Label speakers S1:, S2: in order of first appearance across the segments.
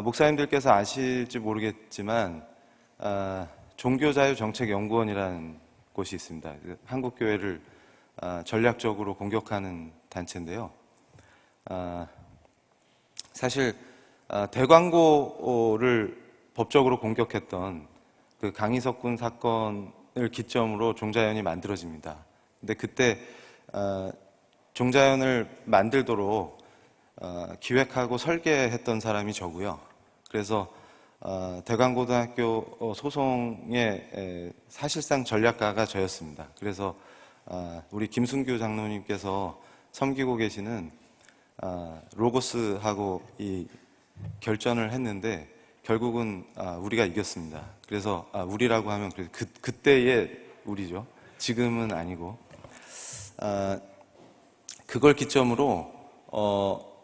S1: 목사님들께서 아실지 모르겠지만 종교자유정책연구원이라는 곳이 있습니다. 한국교회를 전략적으로 공격하는 단체인데요. 사실 대광고를 법적으로 공격했던 그 강희석 군 사건을 기점으로 종자연이 만들어집니다. 근데 그때 종자연을 만들도록 기획하고 설계했던 사람이 저고요. 그래서 대광고등학교 소송의 사실상 전략가가 저였습니다. 그래서 우리 김순규 장로님께서 섬기고 계시는 로고스하고 이 결전을 했는데 결국은 우리가 이겼습니다. 그래서 우리라고 하면 그때의 우리죠. 지금은 아니고 그걸 기점으로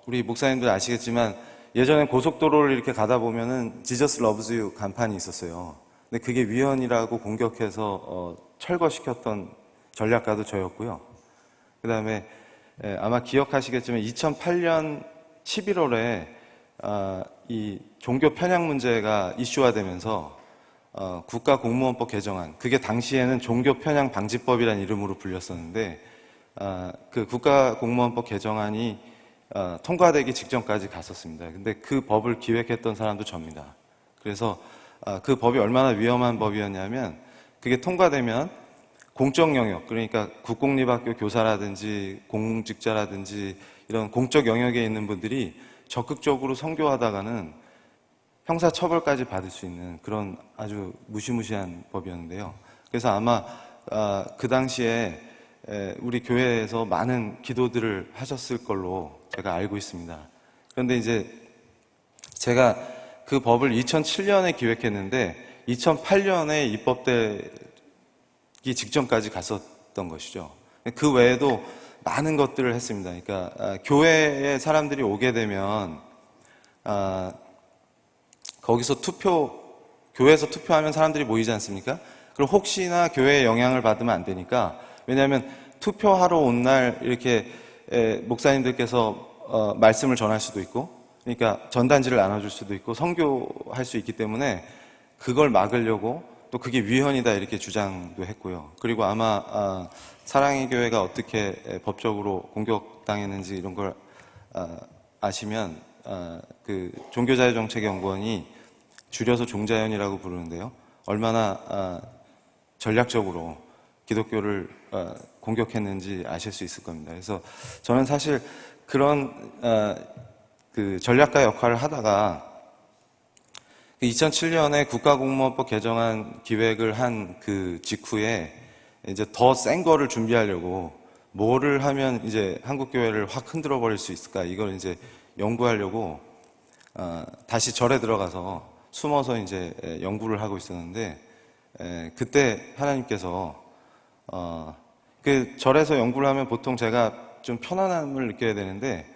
S1: 우리 목사님들 아시겠지만 예전에 고속도로를 이렇게 가다 보면은 Jesus loves you 간판이 있었어요. 근데 그게 위헌이라고 공격해서 철거시켰던 전략가도 저였고요. 그 다음에 아마 기억하시겠지만 2008년 11월에 이 종교 편향 문제가 이슈화되면서 국가공무원법 개정안, 그게 당시에는 종교 편향 방지법이라는 이름으로 불렸었는데 그 국가공무원법 개정안이 통과되기 직전까지 갔었습니다. 근데 그 법을 기획했던 사람도 접니다. 그래서 그 법이 얼마나 위험한 법이었냐면 그게 통과되면 공적 영역, 그러니까 국공립학교 교사라든지 공직자라든지 이런 공적 영역에 있는 분들이 적극적으로 선교하다가는 형사처벌까지 받을 수 있는 그런 아주 무시무시한 법이었는데요. 그래서 아마 그 당시에 우리 교회에서 많은 기도들을 하셨을 걸로 제가 알고 있습니다. 그런데 이제 제가 그 법을 2007년에 기획했는데 2008년에 입법되기 직전까지 갔었던 것이죠. 그 외에도 많은 것들을 했습니다. 그러니까 교회에 사람들이 오게 되면 거기서 교회에서 투표하면 사람들이 모이지 않습니까? 그럼 혹시나 교회에 영향을 받으면 안 되니까, 왜냐하면 투표하러 온 날 이렇게 목사님들께서 말씀을 전할 수도 있고, 그러니까 전단지를 나눠줄 수도 있고 선교할 수 있기 때문에 그걸 막으려고 또 그게 위헌이다 이렇게 주장도 했고요. 그리고 아마 사랑의 교회가 어떻게 법적으로 공격당했는지 이런 걸 아시면 그 종교자유정책연구원이 줄여서 종자연이라고 부르는데요. 얼마나 전략적으로 기독교를 공격했는지 아실 수 있을 겁니다. 그래서 저는 사실 그런 그 전략가 역할을 하다가 2007년에 국가공무원법 개정안 기획을 한 그 직후에 이제 더 센 거를 준비하려고 뭐를 하면 이제 한국교회를 확 흔들어 버릴 수 있을까 이걸 이제 연구하려고 다시 절에 들어가서 숨어서 이제 연구를 하고 있었는데 그때 하나님께서 그 절에서 연구를 하면 보통 제가 좀 편안함을 느껴야 되는데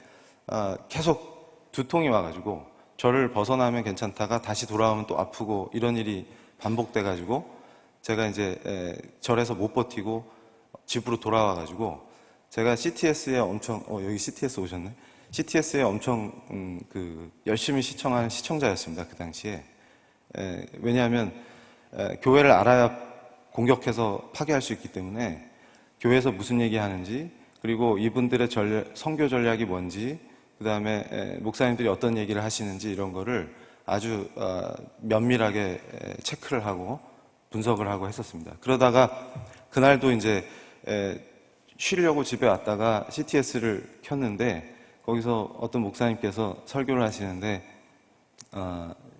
S1: 계속 두통이 와가지고 절을 벗어나면 괜찮다가 다시 돌아오면 또 아프고 이런 일이 반복돼가지고 제가 이제 절에서 못 버티고 집으로 돌아와가지고 제가 CTS에 엄청 여기 CTS 오셨네. CTS에 엄청 그 열심히 시청하는 시청자였습니다. 그 당시에. 왜냐하면 교회를 알아야 공격해서 파괴할 수 있기 때문에 교회에서 무슨 얘기하는지 그리고 이분들의 선교 전략이 뭔지 그 다음에 목사님들이 어떤 얘기를 하시는지 이런 거를 아주 면밀하게 체크를 하고 분석을 하고 했었습니다. 그러다가 그날도 이제 쉬려고 집에 왔다가 CTS를 켰는데 거기서 어떤 목사님께서 설교를 하시는데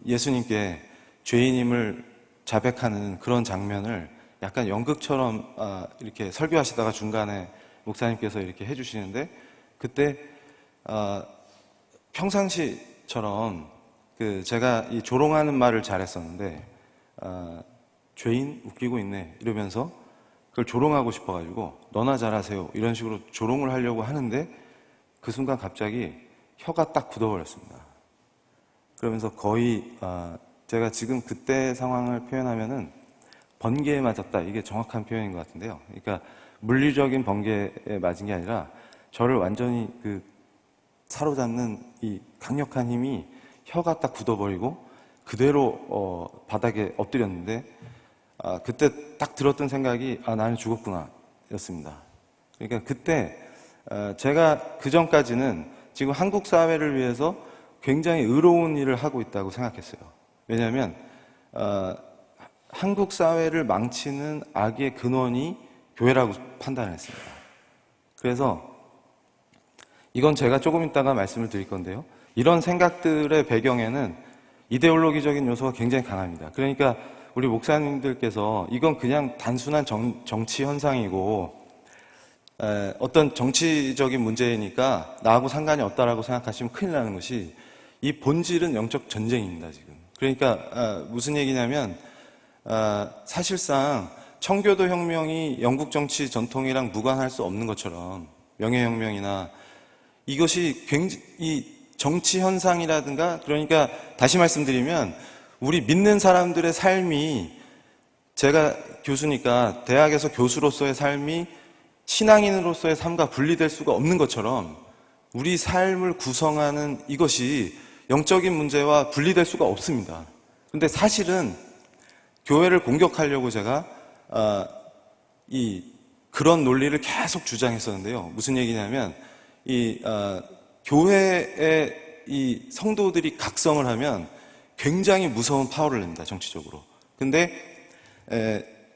S1: 예수님께 죄인임을 자백하는 그런 장면을 약간 연극처럼 이렇게 설교하시다가 중간에 목사님께서 이렇게 해주시는데 그때 평상시처럼 그 제가 이 조롱하는 말을 잘했었는데 죄인 웃기고 있네 이러면서 그걸 조롱하고 싶어가지고 너나 잘하세요 이런 식으로 조롱을 하려고 하는데 그 순간 갑자기 혀가 딱 굳어버렸습니다. 그러면서 거의 제가 지금 그때 상황을 표현하면은 번개에 맞았다 이게 정확한 표현인 것 같은데요. 그러니까 물리적인 번개에 맞은 게 아니라 저를 완전히 그 사로잡는 이 강력한 힘이 혀가 딱 굳어버리고 그대로 바닥에 엎드렸는데 그때 딱 들었던 생각이 나는 죽었구나 였습니다. 그러니까 그때 제가 그 전까지는 지금 한국 사회를 위해서 굉장히 의로운 일을 하고 있다고 생각했어요. 왜냐하면 한국 사회를 망치는 악의 근원이 교회라고 판단을 했습니다. 그래서 이건 제가 조금 이따가 말씀을 드릴 건데요. 이런 생각들의 배경에는 이데올로기적인 요소가 굉장히 강합니다. 그러니까 우리 목사님들께서 이건 그냥 단순한 정치 현상이고 어떤 정치적인 문제니까 나하고 상관이 없다라고 생각하시면 큰일 나는 것이 이 본질은 영적 전쟁입니다, 지금. 그러니까 무슨 얘기냐면 사실상 청교도 혁명이 영국 정치 전통이랑 무관할 수 없는 것처럼 명예혁명이나 이것이 굉장히 정치 현상이라든가 그러니까 다시 말씀드리면 우리 믿는 사람들의 삶이 제가 교수니까 대학에서 교수로서의 삶이 신앙인으로서의 삶과 분리될 수가 없는 것처럼 우리 삶을 구성하는 이것이 영적인 문제와 분리될 수가 없습니다. 근데 사실은 교회를 공격하려고 제가 그런 논리를 계속 주장했었는데요. 무슨 얘기냐면 교회의 이 성도들이 각성을 하면 굉장히 무서운 파워를 냅니다, 정치적으로. 근데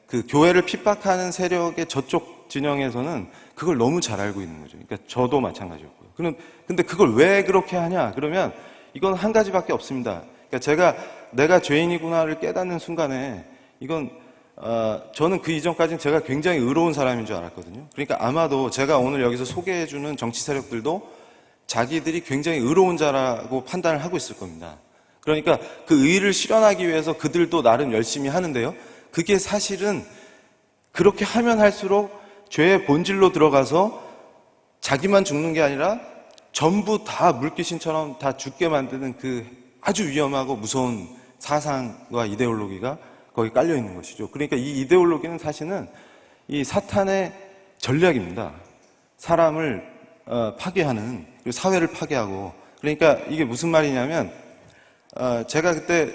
S1: 그 교회를 핍박하는 세력의 저쪽 진영에서는 그걸 너무 잘 알고 있는 거죠. 그러니까 저도 마찬가지였고요. 근데 그걸 왜 그렇게 하냐? 그러면 이건 한 가지밖에 없습니다. 그러니까 내가 죄인이구나를 깨닫는 순간에 이건 저는 그 이전까지는 제가 굉장히 의로운 사람인 줄 알았거든요. 그러니까 아마도 제가 오늘 여기서 소개해주는 정치 세력들도 자기들이 굉장히 의로운 자라고 판단을 하고 있을 겁니다. 그러니까 그 의를 실현하기 위해서 그들도 나름 열심히 하는데요. 그게 사실은 그렇게 하면 할수록 죄의 본질로 들어가서 자기만 죽는 게 아니라 전부 다 물귀신처럼 다 죽게 만드는 그 아주 위험하고 무서운 사상과 이데올로기가 거기 깔려 있는 것이죠. 그러니까 이 이데올로기는 사실은 이 사탄의 전략입니다. 사람을 파괴하는, 그리고 사회를 파괴하고. 그러니까 이게 무슨 말이냐면 제가 그때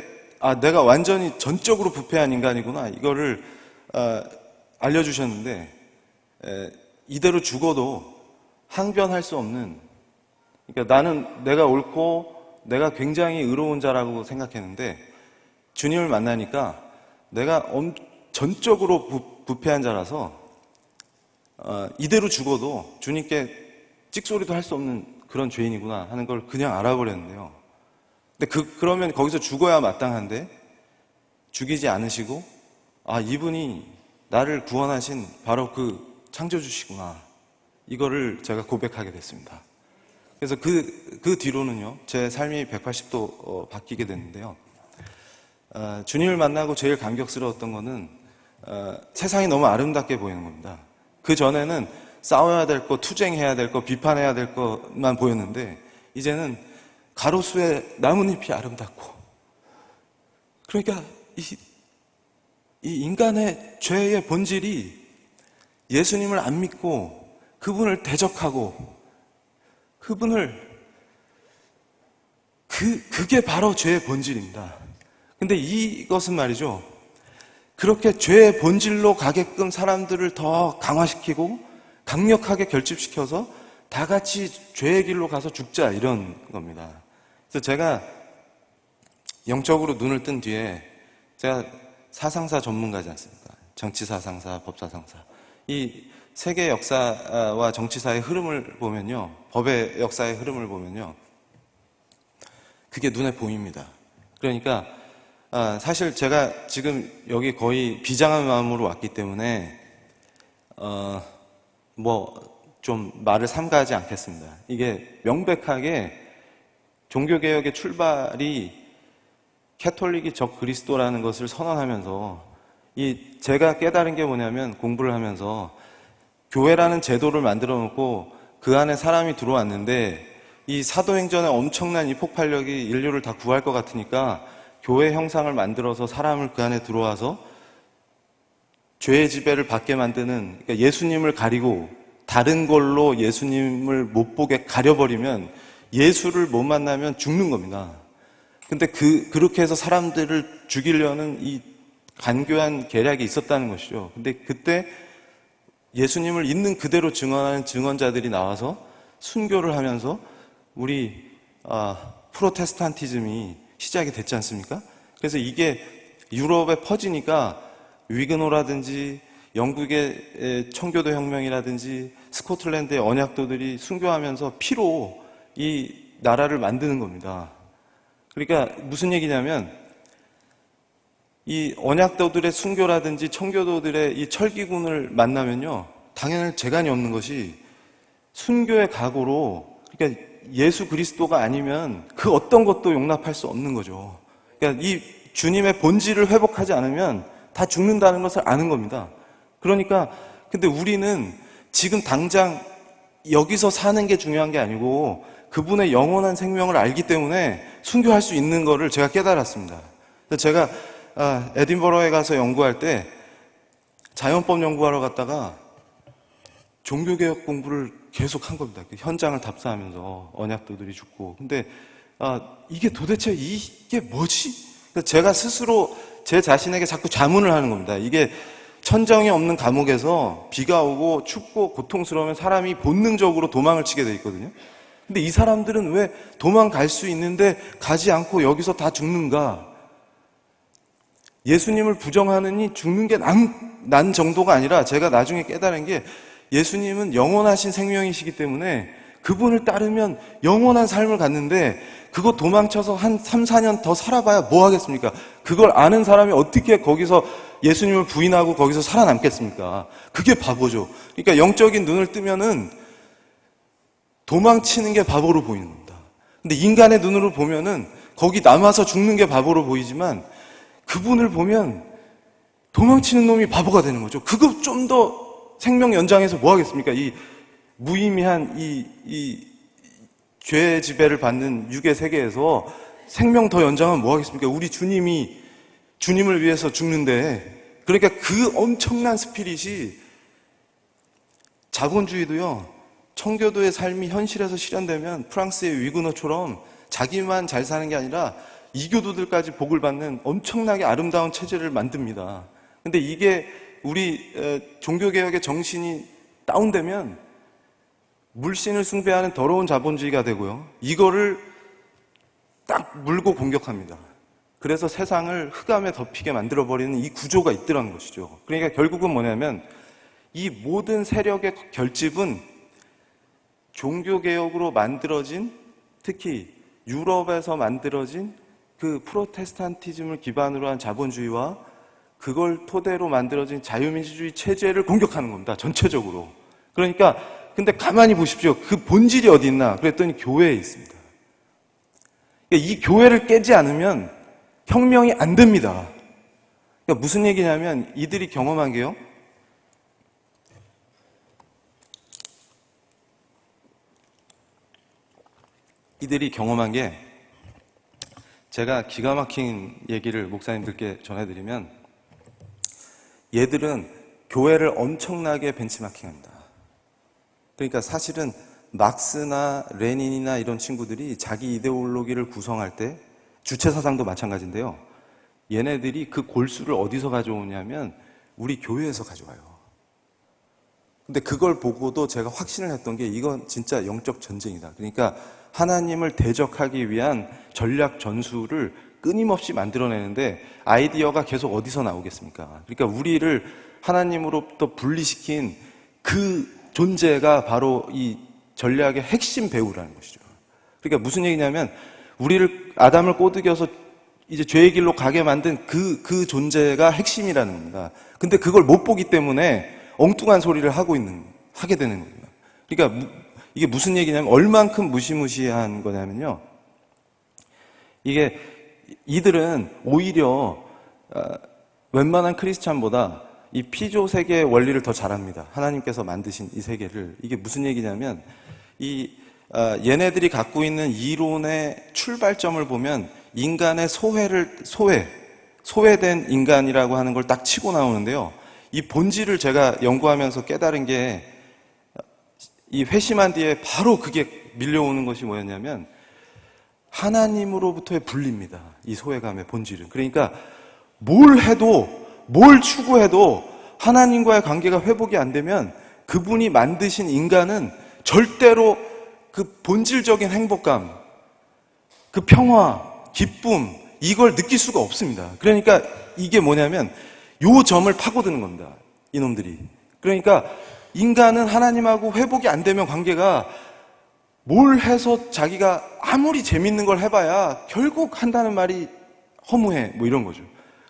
S1: 내가 완전히 전적으로 부패한 인간이구나 이거를 알려주셨는데 이대로 죽어도 항변할 수 없는, 그러니까 나는 내가 옳고 내가 굉장히 의로운 자라고 생각했는데 주님을 만나니까 내가 전적으로 부패한 자라서 이대로 죽어도 주님께 찍소리도 할 수 없는 그런 죄인이구나 하는 걸 그냥 알아버렸는데요. 근데 그러면 거기서 죽어야 마땅한데 죽이지 않으시고 이분이 나를 구원하신 바로 그 창조주시구나, 이거를 제가 고백하게 됐습니다. 그래서 그 뒤로는요 제 삶이 180도 바뀌게 됐는데요. 주님을 만나고 제일 감격스러웠던 거는 세상이 너무 아름답게 보이는 겁니다. 그 전에는 싸워야 될 거, 투쟁해야 될 거, 비판해야 될 것만 보였는데 이제는 가로수의 나뭇잎이 아름답고, 그러니까 이 인간의 죄의 본질이 예수님을 안 믿고 그분을 대적하고 그게 바로 죄의 본질입니다. 근데 이것은 말이죠, 그렇게 죄의 본질로 가게끔 사람들을 더 강화시키고 강력하게 결집시켜서 다 같이 죄의 길로 가서 죽자, 이런 겁니다. 그래서 제가 영적으로 눈을 뜬 뒤에, 제가 사상사 전문가지 않습니까? 정치사상사, 법사상사. 이 세계 역사와 정치사의 흐름을 보면요, 법의 역사의 흐름을 보면요, 그게 눈에 보입니다. 그러니까 사실 제가 지금 여기 거의 비장한 마음으로 왔기 때문에 좀 말을 삼가하지 않겠습니다. 이게 명백하게 종교개혁의 출발이 캐톨릭이 적 그리스도라는 것을 선언하면서 제가 깨달은 게 뭐냐면, 공부를 하면서 교회라는 제도를 만들어 놓고 그 안에 사람이 들어왔는데 이 사도행전의 엄청난 이 폭발력이 인류를 다 구할 것 같으니까 교회 형상을 만들어서 사람을 그 안에 들어와서 죄의 지배를 받게 만드는, 그러니까 예수님을 가리고 다른 걸로 예수님을 못 보게 가려버리면 예수를 못 만나면 죽는 겁니다. 근데 그렇게 해서 사람들을 죽이려는 이 간교한 계략이 있었다는 것이죠. 근데 그때 예수님을 있는 그대로 증언하는 증언자들이 나와서 순교를 하면서 우리 프로테스탄티즘이 시작이 됐지 않습니까? 그래서 이게 유럽에 퍼지니까 위그노라든지 영국의 청교도 혁명이라든지 스코틀랜드의 언약도들이 순교하면서 피로 이 나라를 만드는 겁니다. 그러니까 무슨 얘기냐면 이 언약도들의 순교라든지 청교도들의 이 철기군을 만나면요, 당연히 재간이 없는 것이 순교의 각오로, 그러니까 예수 그리스도가 아니면 그 어떤 것도 용납할 수 없는 거죠. 그러니까 이 주님의 본질을 회복하지 않으면 다 죽는다는 것을 아는 겁니다. 그러니까 근데 우리는 지금 당장 여기서 사는 게 중요한 게 아니고 그분의 영원한 생명을 알기 때문에 순교할 수 있는 거를 제가 깨달았습니다. 그래서 제가 에딘버러에 가서 연구할 때 자연법 연구하러 갔다가 종교개혁 공부를 계속 한 겁니다. 그 현장을 답사하면서 언약도들이 죽고. 근데 이게 도대체 이게 뭐지? 제가 스스로 제 자신에게 자꾸 자문을 하는 겁니다. 이게 천정이 없는 감옥에서 비가 오고 춥고 고통스러우면 사람이 본능적으로 도망을 치게 돼 있거든요. 근데 이 사람들은 왜 도망갈 수 있는데 가지 않고 여기서 다 죽는가? 예수님을 부정하느니 죽는 게 난 정도가 아니라 제가 나중에 깨달은 게 예수님은 영원하신 생명이시기 때문에 그분을 따르면 영원한 삶을 갖는데 그거 도망쳐서 한 3, 4년 더 살아봐야 뭐 하겠습니까? 그걸 아는 사람이 어떻게 거기서 예수님을 부인하고 거기서 살아남겠습니까? 그게 바보죠. 그러니까 영적인 눈을 뜨면은 도망치는 게 바보로 보이는 겁니다. 근데 인간의 눈으로 보면은 거기 남아서 죽는 게 바보로 보이지만 그분을 보면 도망치는 놈이 바보가 되는 거죠. 그거 좀 더 생명 연장해서 뭐 하겠습니까? 이 무의미한 이 죄의 지배를 받는 육의 세계에서 생명 더 연장하면 뭐 하겠습니까? 우리 주님이 주님을 위해서 죽는데, 그러니까 그 엄청난 스피릿이 자본주의도요, 청교도의 삶이 현실에서 실현되면 프랑스의 위그너처럼 자기만 잘 사는 게 아니라 이교도들까지 복을 받는 엄청나게 아름다운 체제를 만듭니다. 근데 이게 우리 종교개혁의 정신이 다운되면 물신을 숭배하는 더러운 자본주의가 되고요. 이거를 딱 물고 공격합니다. 그래서 세상을 흑암에 덮이게 만들어버리는 이 구조가 있더라는 것이죠. 그러니까 결국은 뭐냐면 이 모든 세력의 결집은 종교개혁으로 만들어진, 특히 유럽에서 만들어진 그 프로테스탄티즘을 기반으로 한 자본주의와 그걸 토대로 만들어진 자유민주주의 체제를 공격하는 겁니다. 전체적으로. 그러니까 근데 가만히 보십시오. 그 본질이 어디 있나? 그랬더니 교회에 있습니다. 이 교회를 깨지 않으면 혁명이 안 됩니다. 그러니까 무슨 얘기냐면 이들이 경험한 게요. 이들이 경험한 게 제가 기가 막힌 얘기를 목사님들께 전해드리면 얘들은 교회를 엄청나게 벤치마킹합니다. 그러니까 사실은 막스나 레닌이나 이런 친구들이 자기 이데올로기를 구성할 때 주체사상도 마찬가지인데요. 얘네들이 그 골수를 어디서 가져오냐면 우리 교회에서 가져와요. 근데 그걸 보고도 제가 확신을 했던 게 이건 진짜 영적 전쟁이다. 그러니까 하나님을 대적하기 위한 전략 전술을 끊임없이 만들어내는데 아이디어가 계속 어디서 나오겠습니까? 그러니까 우리를 하나님으로부터 분리시킨 그 존재가 바로 이 전략의 핵심 배우라는 것이죠. 그러니까 무슨 얘기냐면 우리를 아담을 꼬드겨서 이제 죄의 길로 가게 만든 그 존재가 핵심이라는 겁니다. 근데 그걸 못 보기 때문에 엉뚱한 소리를 하게 되는 겁니다. 그러니까 이게 무슨 얘기냐면 얼만큼 무시무시한 거냐면요. 이게 이들은 오히려 웬만한 크리스찬보다 이 피조 세계의 원리를 더 잘합니다. 하나님께서 만드신 이 세계를. 이게 무슨 얘기냐면 얘네들이 갖고 있는 이론의 출발점을 보면 인간의 소외된 인간이라고 하는 걸 딱 치고 나오는데요. 이 본질을 제가 연구하면서 깨달은 게 이 회심한 뒤에 바로 그게 밀려오는 것이 뭐였냐면 하나님으로부터의 분리입니다. 이 소외감의 본질은. 그러니까 뭘 해도, 뭘 추구해도 하나님과의 관계가 회복이 안 되면 그분이 만드신 인간은 절대로 그 본질적인 행복감, 그 평화, 기쁨, 이걸 느낄 수가 없습니다. 그러니까 이게 뭐냐면 요 점을 파고드는 겁니다. 이놈들이. 그러니까 인간은 하나님하고 회복이 안 되면 관계가 뭘 해서 자기가 아무리 재밌는 걸 해봐야 결국 한다는 말이 허무해. 뭐 이런 거죠.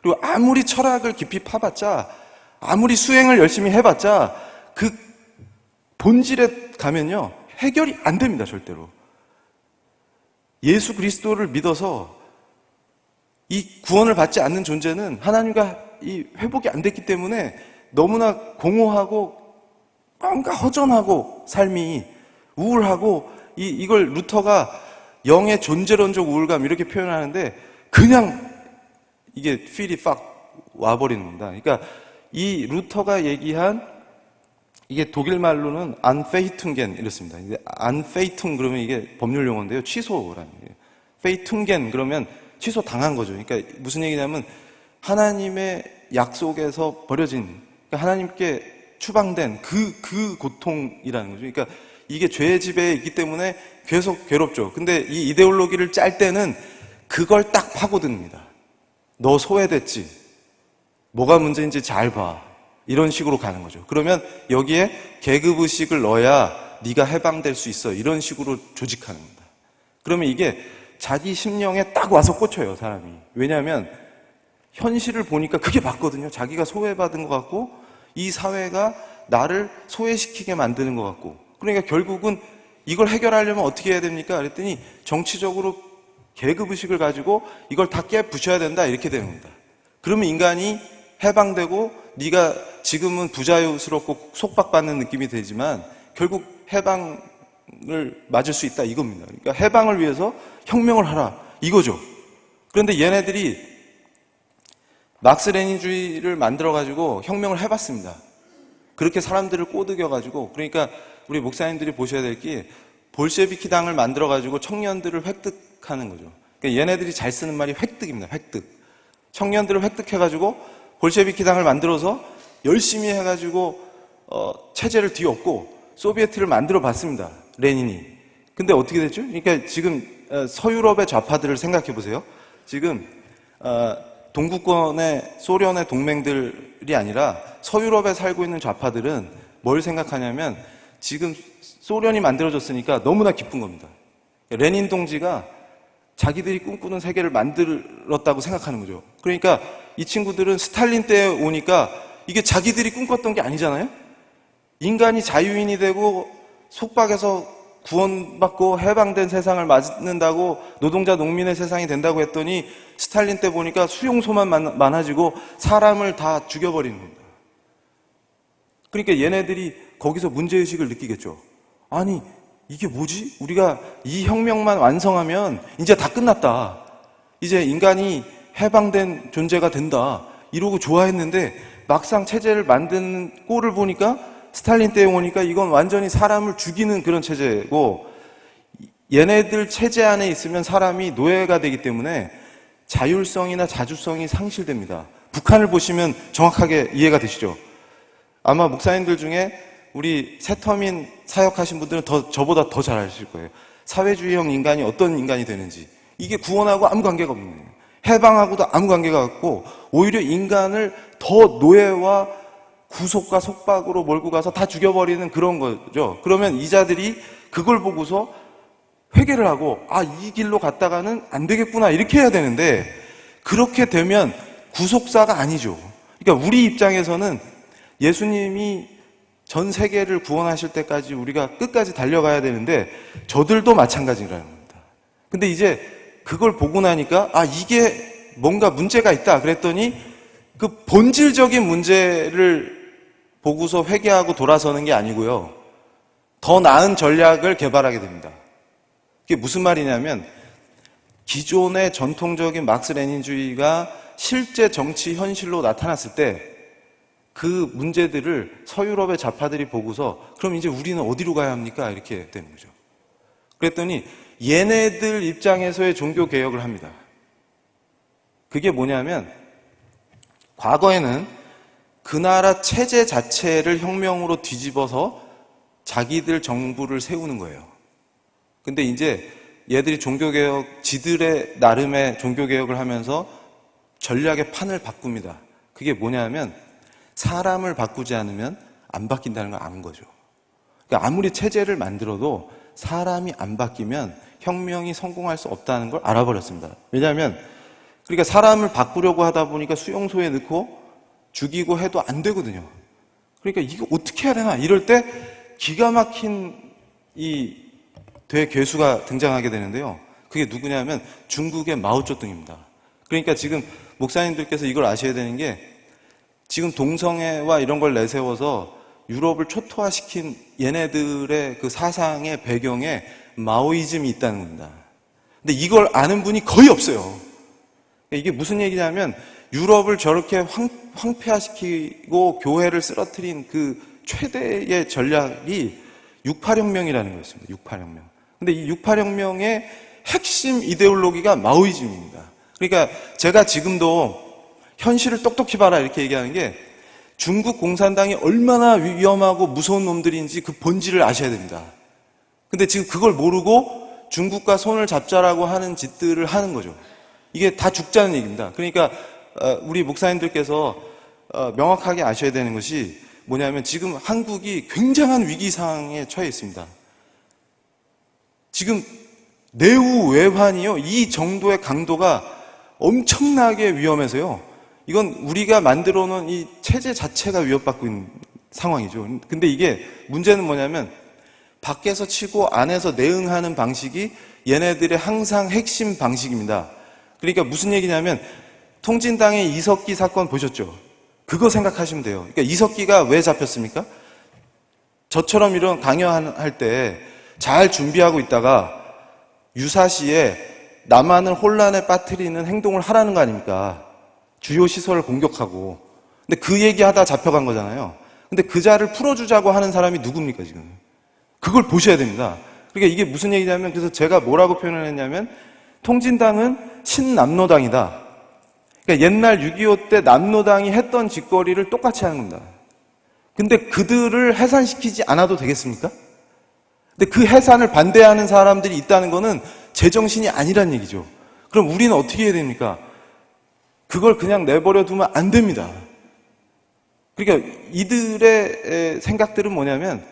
S1: 그리고 아무리 철학을 깊이 파봤자, 아무리 수행을 열심히 해봤자 그 본질에 가면요. 해결이 안 됩니다. 절대로. 예수 그리스도를 믿어서 이 구원을 받지 않는 존재는 하나님과 이 회복이 안 됐기 때문에 너무나 공허하고 뭔가 허전하고 삶이 우울하고 이걸 루터가 영의 존재론적 우울감 이렇게 표현하는데 그냥 이게 feel이 팍 와버리는 겁니다. 그러니까 이 루터가 얘기한 이게 독일 말로는 Anfechtungen 이렇습니다. Anfechtung 그러면 이게 법률 용어인데요. 취소라는 거예요. Fechtungen 그러면 취소 당한 거죠. 그러니까 무슨 얘기냐면 하나님의 약속에서 버려진, 그러니까 하나님께 추방된 그 고통이라는 거죠. 그러니까 이게 죄의 지배에 있기 때문에 계속 괴롭죠. 근데 이 이데올로기를 짤 때는 그걸 딱 파고듭니다. 너 소외됐지? 뭐가 문제인지 잘 봐. 이런 식으로 가는 거죠. 그러면 여기에 계급의식을 넣어야 네가 해방될 수 있어. 이런 식으로 조직하는 겁니다. 그러면 이게 자기 심령에 딱 와서 꽂혀요, 사람이. 왜냐하면 현실을 보니까 그게 맞거든요. 자기가 소외받은 것 같고 이 사회가 나를 소외시키게 만드는 것 같고, 그러니까 결국은 이걸 해결하려면 어떻게 해야 됩니까? 그랬더니 정치적으로 계급의식을 가지고 이걸 다 깨부셔야 된다 이렇게 되는 겁니다. 그러면 인간이 해방되고 네가 지금은 부자유스럽고 속박받는 느낌이 되지만 결국 해방을 맞을 수 있다 이겁니다. 그러니까 해방을 위해서 혁명을 하라 이거죠. 그런데 얘네들이 막스 레닌주의를 만들어가지고 혁명을 해봤습니다. 그렇게 사람들을 꼬드겨가지고, 그러니까 우리 목사님들이 보셔야 될 게 볼셰비키 당을 만들어가지고 청년들을 획득하는 거죠. 그러니까 얘네들이 잘 쓰는 말이 획득입니다. 획득. 청년들을 획득해가지고 볼셰비키 당을 만들어서 열심히 해가지고 체제를 뒤엎고 소비에트를 만들어 봤습니다. 레닌이. 근데 어떻게 됐죠? 그러니까 지금 서유럽의 좌파들을 생각해 보세요. 지금 동구권의 소련의 동맹들이 아니라 서유럽에 살고 있는 좌파들은 뭘 생각하냐면 지금 소련이 만들어졌으니까 너무나 기쁜 겁니다. 레닌 동지가 자기들이 꿈꾸는 세계를 만들었다고 생각하는 거죠. 그러니까 이 친구들은 스탈린 때에 오니까 이게 자기들이 꿈꿨던 게 아니잖아요. 인간이 자유인이 되고 속박에서 구원받고 해방된 세상을 맞는다고 노동자 농민의 세상이 된다고 했더니 스탈린 때 보니까 수용소만 많아지고 사람을 다 죽여버리는 겁니다. 그러니까 얘네들이 거기서 문제의식을 느끼겠죠. 아니 이게 뭐지? 우리가 이 혁명만 완성하면 이제 다 끝났다. 이제 인간이 해방된 존재가 된다. 이러고 좋아했는데 막상 체제를 만드는 꼴을 보니까 스탈린 때에 오니까 이건 완전히 사람을 죽이는 그런 체제고, 얘네들 체제 안에 있으면 사람이 노예가 되기 때문에 자율성이나 자주성이 상실됩니다. 북한을 보시면 정확하게 이해가 되시죠? 아마 목사님들 중에 우리 새터민 사역하신 분들은 저보다 더 잘 아실 거예요. 사회주의형 인간이 어떤 인간이 되는지. 이게 구원하고 아무 관계가 없는 거예요. 해방하고도 아무 관계가 없고 오히려 인간을 더 노예와 구속과 속박으로 몰고 가서 다 죽여버리는 그런 거죠. 그러면 이자들이 그걸 보고서 회개를 하고 이 길로 갔다가는 안 되겠구나 이렇게 해야 되는데, 그렇게 되면 구속사가 아니죠. 그러니까 우리 입장에서는 예수님이 전 세계를 구원하실 때까지 우리가 끝까지 달려가야 되는데 저들도 마찬가지라는 겁니다. 근데 이제 그걸 보고 나니까 이게 뭔가 문제가 있다 그랬더니 그 본질적인 문제를 보고서 회개하고 돌아서는 게 아니고요. 더 나은 전략을 개발하게 됩니다. 그게 무슨 말이냐면 기존의 전통적인 막스 레닌주의가 실제 정치 현실로 나타났을 때 그 문제들을 서유럽의 좌파들이 보고서 그럼 이제 우리는 어디로 가야 합니까? 이렇게 되는 거죠. 그랬더니 얘네들 입장에서의 종교 개혁을 합니다. 그게 뭐냐면 과거에는 그 나라 체제 자체를 혁명으로 뒤집어서 자기들 정부를 세우는 거예요. 근데 이제 얘들이 종교개혁, 지들의 나름의 종교개혁을 하면서 전략의 판을 바꿉니다. 그게 뭐냐면 사람을 바꾸지 않으면 안 바뀐다는 걸 아는 거죠. 그러니까 아무리 체제를 만들어도 사람이 안 바뀌면 혁명이 성공할 수 없다는 걸 알아버렸습니다. 왜냐하면 그러니까 사람을 바꾸려고 하다 보니까 수용소에 넣고 죽이고 해도 안 되거든요. 그러니까 이거 어떻게 해야 되나 이럴 때 기가 막힌 이 대괴수가 등장하게 되는데요. 그게 누구냐면 중국의 마오쩌둥입니다. 그러니까 지금 목사님들께서 이걸 아셔야 되는 게 지금 동성애와 이런 걸 내세워서 유럽을 초토화시킨 얘네들의 그 사상의 배경에 마오이즘이 있다는 겁니다. 근데 이걸 아는 분이 거의 없어요. 이게 무슨 얘기냐면 유럽을 저렇게 황폐화시키고 교회를 쓰러뜨린 그 최대의 전략이 68혁명이라는 거였습니다. 68혁명. 근데 이 68혁명의 핵심 이데올로기가 마오이즘입니다. 그러니까 제가 지금도 현실을 똑똑히 봐라 이렇게 얘기하는 게 중국 공산당이 얼마나 위험하고 무서운 놈들인지 그 본질을 아셔야 됩니다. 근데 지금 그걸 모르고 중국과 손을 잡자라고 하는 짓들을 하는 거죠. 이게 다 죽자는 얘기입니다. 그러니까 우리 목사님들께서 명확하게 아셔야 되는 것이 뭐냐면 지금 한국이 굉장한 위기 상황에 처해 있습니다. 지금 내후 외환이요, 이 정도의 강도가 엄청나게 위험해서요. 이건 우리가 만들어 놓은 이 체제 자체가 위협받고 있는 상황이죠. 근데 이게 문제는 뭐냐면 밖에서 치고 안에서 내응하는 방식이 얘네들의 항상 핵심 방식입니다. 그러니까 무슨 얘기냐면 통진당의 이석기 사건 보셨죠? 그거 생각하시면 돼요. 그러니까 이석기가 왜 잡혔습니까? 저처럼 이런 강연할 때 잘 준비하고 있다가 유사시에 남한을 혼란에 빠뜨리는 행동을 하라는 거 아닙니까? 주요 시설을 공격하고. 근데 그 얘기하다 잡혀간 거잖아요. 근데 그 자를 풀어주자고 하는 사람이 누굽니까, 지금? 그걸 보셔야 됩니다. 그러니까 이게 무슨 얘기냐면, 그래서 제가 뭐라고 표현을 했냐면, 통진당은 친남노당이다. 그러니까 옛날 6.25 때 남노당이 했던 짓거리를 똑같이 하는 겁니다. 근데 그들을 해산시키지 않아도 되겠습니까? 근데 그 해산을 반대하는 사람들이 있다는 거는 제정신이 아니란 얘기죠. 그럼 우리는 어떻게 해야 됩니까? 그걸 그냥 내버려 두면 안 됩니다. 그러니까 이들의 생각들은 뭐냐면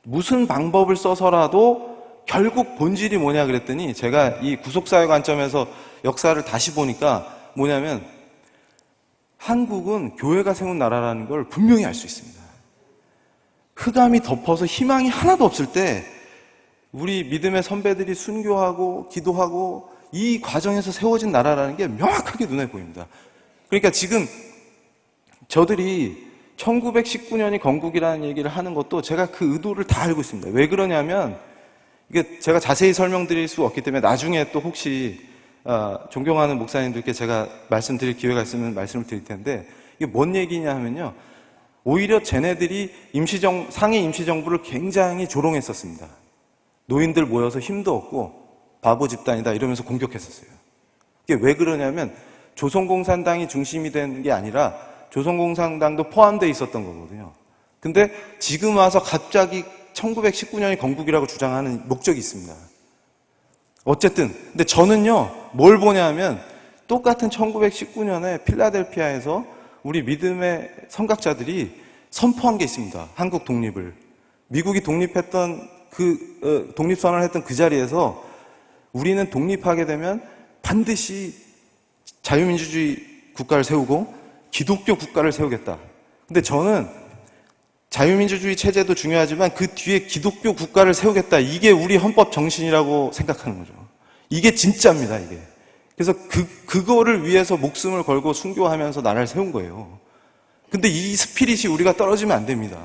S1: 무슨 방법을 써서라도 결국 본질이 뭐냐 그랬더니 제가 이 구속사회 관점에서 역사를 다시 보니까 뭐냐면 한국은 교회가 세운 나라라는 걸 분명히 알 수 있습니다. 흑암이 덮어서 희망이 하나도 없을 때 우리 믿음의 선배들이 순교하고 기도하고 이 과정에서 세워진 나라라는 게 명확하게 눈에 보입니다. 그러니까 지금 저들이 1919년이 건국이라는 얘기를 하는 것도 제가 그 의도를 다 알고 있습니다. 왜 그러냐면 이게 제가 자세히 설명드릴 수 없기 때문에 나중에 또 혹시 존경하는 목사님들께 제가 말씀드릴 기회가 있으면 말씀을 드릴 텐데 이게 뭔 얘기냐 하면요. 오히려 쟤네들이 상해 임시정부를 굉장히 조롱했었습니다. 노인들 모여서 힘도 없고 바보 집단이다 이러면서 공격했었어요. 이게 왜 그러냐면 조선공산당이 중심이 된 게 아니라 조선공산당도 포함되어 있었던 거거든요. 근데 지금 와서 갑자기 1919년이 건국이라고 주장하는 목적이 있습니다. 어쨌든 근데 저는요 뭘 보냐면 똑같은 1919년에 필라델피아에서 우리 믿음의 선각자들이 선포한 게 있습니다. 한국 독립을. 미국이 독립했던 독립선언을 했던 그 자리에서 우리는 독립하게 되면 반드시 자유민주주의 국가를 세우고 기독교 국가를 세우겠다. 근데 저는 자유민주주의 체제도 중요하지만 그 뒤에 기독교 국가를 세우겠다. 이게 우리 헌법 정신이라고 생각하는 거죠. 이게 진짜입니다, 이게. 그래서 그거를 위해서 목숨을 걸고 순교하면서 나라를 세운 거예요. 근데 이 스피릿이 우리가 떨어지면 안 됩니다.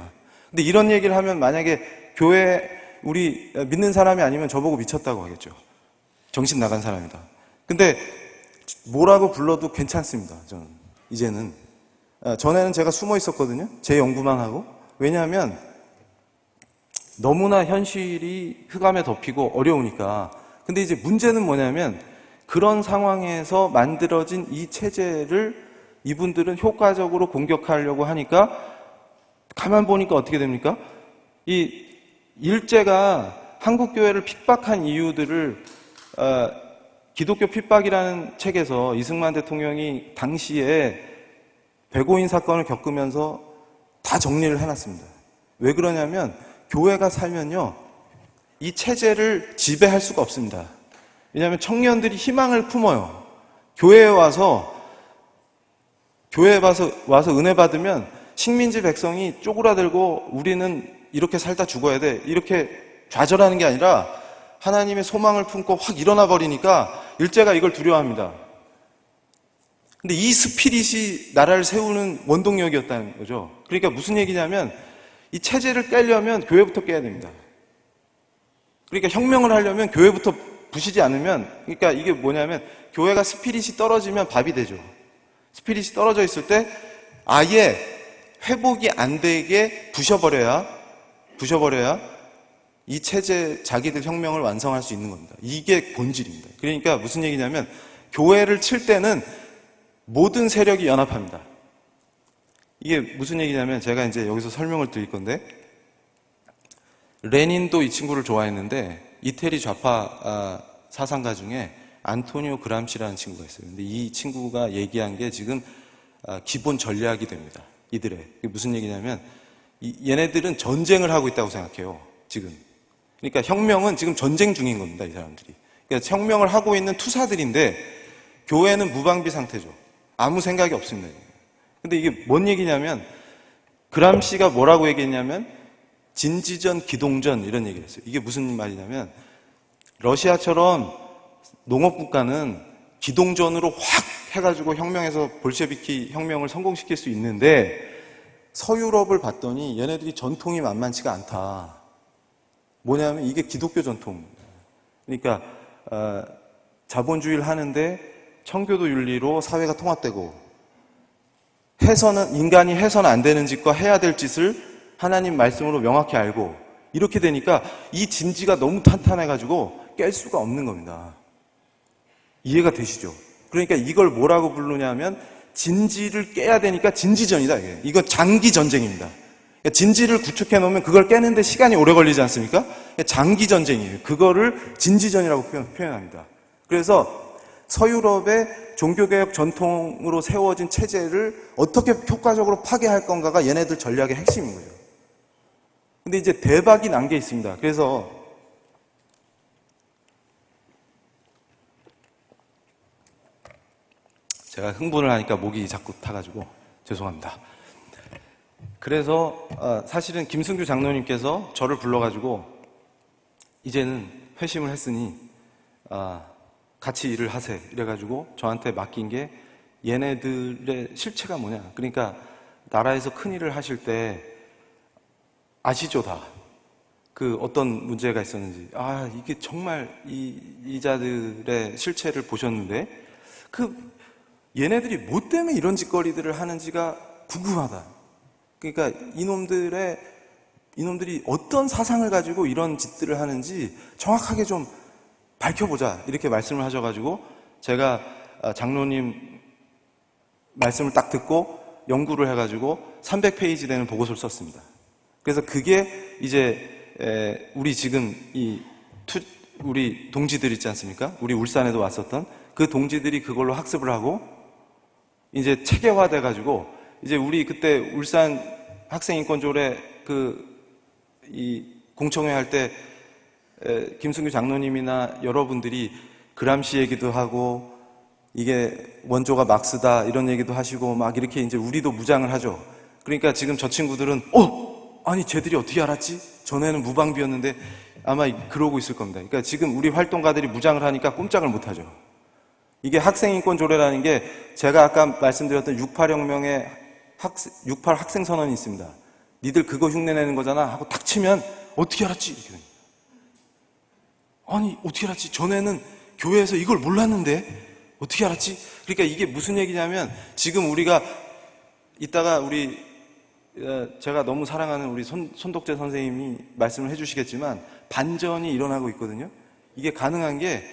S1: 근데 이런 얘기를 하면 만약에 교회 우리 믿는 사람이 아니면 저보고 미쳤다고 하겠죠. 정신 나간 사람이다. 근데 뭐라고 불러도 괜찮습니다. 저는 이제는 전에는 제가 숨어 있었거든요. 제 연구만 하고. 왜냐하면 너무나 현실이 흑암에 덮이고 어려우니까. 근데 이제 문제는 뭐냐면 그런 상황에서 만들어진 이 체제를 이분들은 효과적으로 공격하려고 하니까 가만 보니까 어떻게 됩니까? 이 일제가 한국교회를 핍박한 이유들을 기독교 핍박이라는 책에서 이승만 대통령이 당시에 백오인 사건을 겪으면서 다 정리를 해놨습니다. 왜 그러냐면 교회가 살면요 이 체제를 지배할 수가 없습니다. 왜냐하면 청년들이 희망을 품어요. 교회에 와서 은혜 받으면 식민지 백성이 쪼그라들고 우리는 이렇게 살다 죽어야 돼 이렇게 좌절하는 게 아니라 하나님의 소망을 품고 확 일어나 버리니까 일제가 이걸 두려워합니다. 근데 이 스피릿이 나라를 세우는 원동력이었다는 거죠. 그러니까 무슨 얘기냐면 이 체제를 깨려면 교회부터 깨야 됩니다. 그러니까 혁명을 하려면 교회부터 부시지 않으면, 그러니까 이게 뭐냐면 교회가 스피릿이 떨어지면 밥이 되죠. 스피릿이 떨어져 있을 때 아예 회복이 안 되게 부셔버려야 이 체제 자기들 혁명을 완성할 수 있는 겁니다. 이게 본질입니다. 그러니까 무슨 얘기냐면 교회를 칠 때는 모든 세력이 연합합니다. 이게 무슨 얘기냐면 제가 이제 여기서 설명을 드릴 건데 레닌도 이 친구를 좋아했는데 이태리 좌파 사상가 중에 안토니오 그람시라는 친구가 있어요. 근데 이 친구가 얘기한 게 지금 기본 전략이 됩니다. 이들의. 이게 무슨 얘기냐면 얘네들은 전쟁을 하고 있다고 생각해요. 지금. 그러니까 혁명은 지금 전쟁 중인 겁니다. 이 사람들이. 그러니까 혁명을 하고 있는 투사들인데 교회는 무방비 상태죠. 아무 생각이 없습니다. 근데 이게 뭔 얘기냐면 그람시가 뭐라고 얘기했냐면 진지전, 기동전 이런 얘기를 했어요. 이게 무슨 말이냐면 러시아처럼 농업국가는 기동전으로 확 해가지고 혁명해서 볼셰비키 혁명을 성공시킬 수 있는데 서유럽을 봤더니 얘네들이 전통이 만만치가 않다. 뭐냐면 이게 기독교 전통입니다. 그러니까 자본주의를 하는데 청교도 윤리로 사회가 통합되고 인간이 해서는 안 되는 짓과 해야 될 짓을 하나님 말씀으로 명확히 알고 이렇게 되니까 이 진지가 너무 탄탄해가지고 깰 수가 없는 겁니다. 이해가 되시죠? 그러니까 이걸 뭐라고 부르냐면 진지를 깨야 되니까 진지전이다. 이거 장기 전쟁입니다. 그러니까 진지를 구축해 놓으면 그걸 깨는데 시간이 오래 걸리지 않습니까? 장기 전쟁이에요. 그거를 진지전이라고 표현합니다. 그래서 서유럽의 종교개혁 전통으로 세워진 체제를 어떻게 효과적으로 파괴할 건가가 얘네들 전략의 핵심인 거죠. 근데 이제 대박이 난 게 있습니다. 그래서 제가 흥분을 하니까 목이 자꾸 타가지고 죄송합니다. 그래서 사실은 김승규 장로님께서 저를 불러가지고 이제는 회심을 했으니 같이 일을 하세요. 이래가지고 저한테 맡긴 게 얘네들의 실체가 뭐냐. 그러니까 나라에서 큰 일을 하실 때 아시죠 다. 그 어떤 문제가 있었는지. 이게 정말 이자들의 실체를 보셨는데 얘네들이 뭐 때문에 이런 짓거리들을 하는지가 궁금하다. 그러니까 이놈들이 어떤 사상을 가지고 이런 짓들을 하는지 정확하게 좀 밝혀보자. 이렇게 말씀을 하셔가지고 제가 장로님 말씀을 딱 듣고 연구를 해가지고 300페이지 되는 보고서를 썼습니다. 그래서 그게 이제 우리 지금 우리 동지들 있지 않습니까? 우리 울산에도 왔었던 그 동지들이 그걸로 학습을 하고 이제 체계화돼가지고 이제 우리 그때 울산 학생인권조례 공청회 할 때 김승규 장로님이나 여러분들이 그람시 얘기도 하고 이게 원조가 막스다 이런 얘기도 하시고 막 이렇게 이제 우리도 무장을 하죠. 그러니까 지금 저 친구들은 아니 쟤들이 어떻게 알았지? 전에는 무방비였는데 아마 그러고 있을 겁니다. 그러니까 지금 우리 활동가들이 무장을 하니까 꼼짝을 못 하죠. 이게 학생인권 조례라는 게 제가 아까 말씀드렸던 68혁명의 68 학생선언이 있습니다. 니들 그거 흉내내는 거잖아 하고 탁 치면 어떻게 알았지? 이렇게 됩니다. 아니 어떻게 알았지? 전에는 교회에서 이걸 몰랐는데 어떻게 알았지? 그러니까 이게 무슨 얘기냐면 지금 우리가 이따가 우리 제가 너무 사랑하는 우리 손독재 선생님이 말씀을 해주시겠지만 반전이 일어나고 있거든요. 이게 가능한 게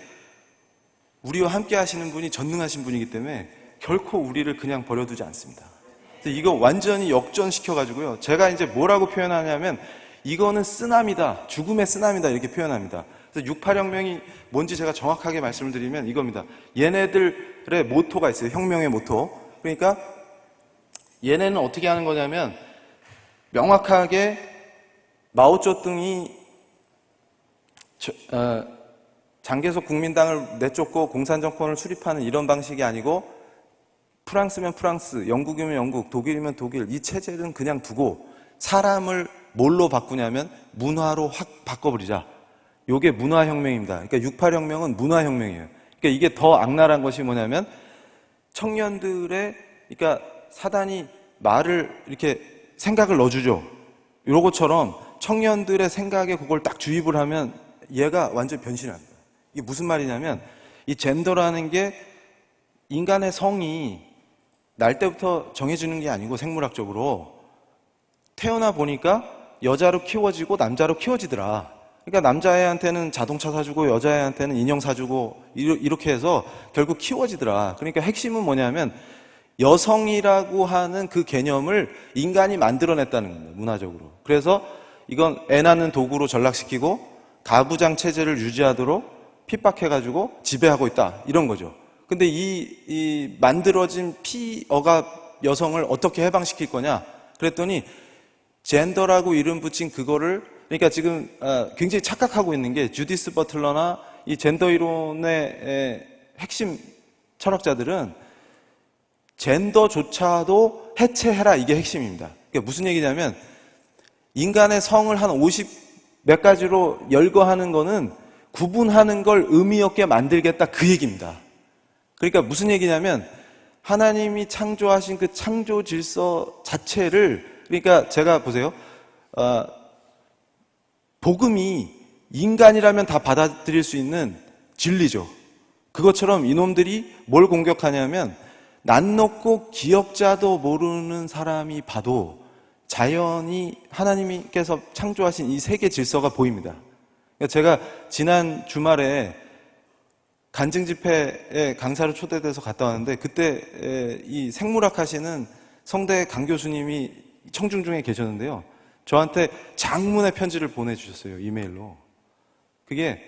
S1: 우리와 함께 하시는 분이 전능하신 분이기 때문에 결코 우리를 그냥 버려두지 않습니다. 이거 완전히 역전시켜가지고요. 제가 이제 뭐라고 표현하냐면 이거는 쓰나미다, 죽음의 쓰나미다 이렇게 표현합니다. 그래서 68혁명이 뭔지 제가 정확하게 말씀을 드리면 이겁니다. 얘네들의 모토가 있어요. 혁명의 모토. 그러니까 얘네는 어떻게 하는 거냐면 명확하게 마오쩌둥이 장개석 국민당을 내쫓고 공산정권을 수립하는 이런 방식이 아니고 프랑스면 프랑스, 영국이면 영국, 독일이면 독일 이 체제는 그냥 두고 사람을 뭘로 바꾸냐면 문화로 확 바꿔버리자. 이게 문화혁명입니다. 그러니까 68혁명은 문화혁명이에요. 그러니까 이게 더 악랄한 것이 뭐냐면 청년들의 그러니까 사단이 말을 이렇게 생각을 넣어주죠. 이런 것처럼 청년들의 생각에 그걸 딱 주입을 하면 얘가 완전 변신합니다. 이게 무슨 말이냐면 이 젠더라는 게 인간의 성이 날 때부터 정해지는 게 아니고 생물학적으로 태어나 보니까 여자로 키워지고 남자로 키워지더라. 그러니까 남자애한테는 자동차 사주고 여자애한테는 인형 사주고 이렇게 해서 결국 키워지더라. 그러니까 핵심은 뭐냐면 여성이라고 하는 그 개념을 인간이 만들어냈다는 겁니다. 문화적으로. 그래서 이건 애 낳는 도구로 전락시키고 가부장 체제를 유지하도록 핍박해가지고 지배하고 있다. 이런 거죠. 근데 이 만들어진 피어갑 여성을 어떻게 해방시킬 거냐? 그랬더니 젠더라고 이름 붙인 그거를 그러니까 지금 굉장히 착각하고 있는 게 주디스 버틀러나 이 젠더 이론의 핵심 철학자들은 젠더조차도 해체해라 이게 핵심입니다. 그러니까 무슨 얘기냐면 인간의 성을 한 50 몇 가지로 열거하는 거는 구분하는 걸 의미 없게 만들겠다 그 얘기입니다. 그러니까 무슨 얘기냐면 하나님이 창조하신 그 창조 질서 자체를 그러니까 제가 보세요. 복음이 인간이라면 다 받아들일 수 있는 진리죠. 그것처럼 이놈들이 뭘 공격하냐면 난 놓고 기억자도 모르는 사람이 봐도 자연이 하나님께서 창조하신 이 세계 질서가 보입니다. 그러니까 제가 지난 주말에 간증 집회에 강사로 초대돼서 갔다 왔는데 그때 이 생물학 하시는 성대 강 교수님이 청중 중에 계셨는데요. 저한테 장문의 편지를 보내주셨어요. 이메일로. 그게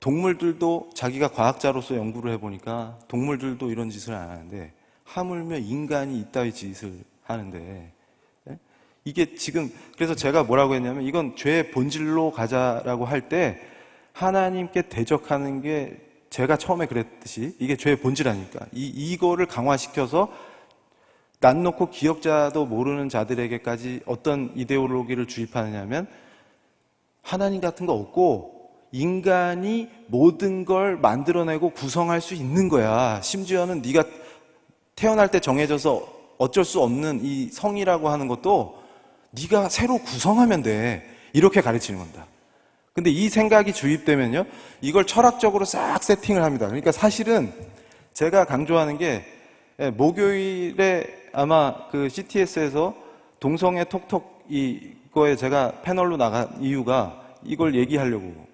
S1: 동물들도 자기가 과학자로서 연구를 해보니까 동물들도 이런 짓을 안 하는데 하물며 인간이 이따위 짓을 하는데 이게 지금 그래서 제가 뭐라고 했냐면 이건 죄의 본질로 가자라고 할 때 하나님께 대적하는 게 제가 처음에 그랬듯이 이게 죄의 본질 아닙니까? 이거를 강화시켜서 난 놓고 기억자도 모르는 자들에게까지 어떤 이데올로기를 주입하느냐면 하나님 같은 거 없고 인간이 모든 걸 만들어내고 구성할 수 있는 거야. 심지어는 네가 태어날 때 정해져서 어쩔 수 없는 이 성이라고 하는 것도 네가 새로 구성하면 돼. 이렇게 가르치는 겁니다. 근데 이 생각이 주입되면요. 이걸 철학적으로 싹 세팅을 합니다. 그러니까 사실은 제가 강조하는 게 목요일에 아마 그 CTS에서 동성애 톡톡 이거에 제가 패널로 나간 이유가 이걸 얘기하려고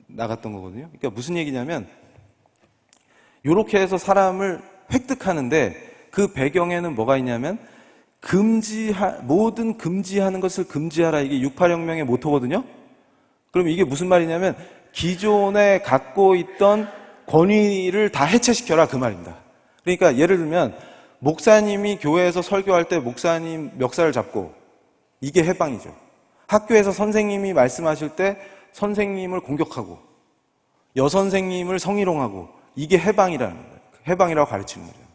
S1: 나갔던 거거든요. 그러니까 무슨 얘기냐면 이렇게 해서 사람을 획득하는데 그 배경에는 뭐가 있냐면 모든 금지하는 것을 금지하라. 이게 68혁명의 모토거든요. 그럼 이게 무슨 말이냐면 기존에 갖고 있던 권위를 다 해체시켜라 그 말입니다. 그러니까 예를 들면 목사님이 교회에서 설교할 때 목사님 멱살을 잡고 이게 해방이죠. 학교에서 선생님이 말씀하실 때 선생님을 공격하고 여선생님을 성희롱하고 이게 해방이라는 거예요. 해방이라고 가르치는 거예요.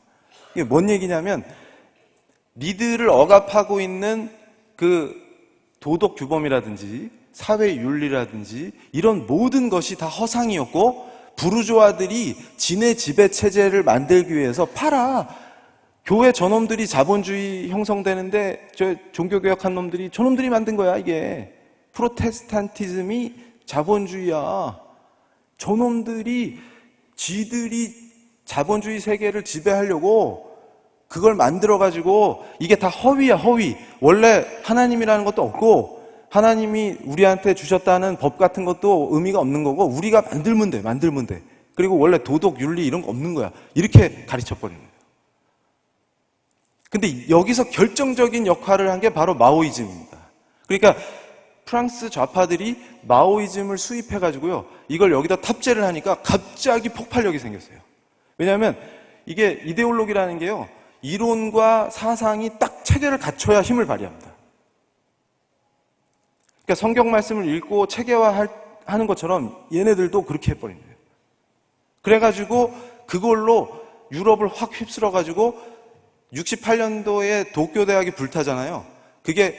S1: 이게 뭔 얘기냐면 니들을 억압하고 있는 그 도덕 규범이라든지 사회 윤리라든지 이런 모든 것이 다 허상이었고 부르주아들이 지네 지배 체제를 만들기 위해서 팔아. 교회 저놈들이 자본주의 형성되는데 저 종교개혁한 놈들이 저놈들이 만든 거야. 이게 프로테스탄티즘이 자본주의야. 저놈들이 지들이 자본주의 세계를 지배하려고 그걸 만들어가지고 이게 다 허위야, 허위. 원래 하나님이라는 것도 없고 하나님이 우리한테 주셨다는 법 같은 것도 의미가 없는 거고 우리가 만들면 돼, 만들면 돼. 그리고 원래 도덕, 윤리 이런 거 없는 거야. 이렇게 가르쳐버리는 거예요. 근데 여기서 결정적인 역할을 한 게 바로 마오이즘입니다. 그러니까 프랑스 좌파들이 마오이즘을 수입해가지고요. 이걸 여기다 탑재를 하니까 갑자기 폭발력이 생겼어요. 왜냐하면 이게 이데올로기라는 게요. 이론과 사상이 딱 체계를 갖춰야 힘을 발휘합니다. 그러니까 성경 말씀을 읽고 체계화하는 것처럼 얘네들도 그렇게 해버린 거예요. 그래가지고 그걸로 유럽을 확 휩쓸어가지고 68년도에 도쿄대학이 불타잖아요. 그게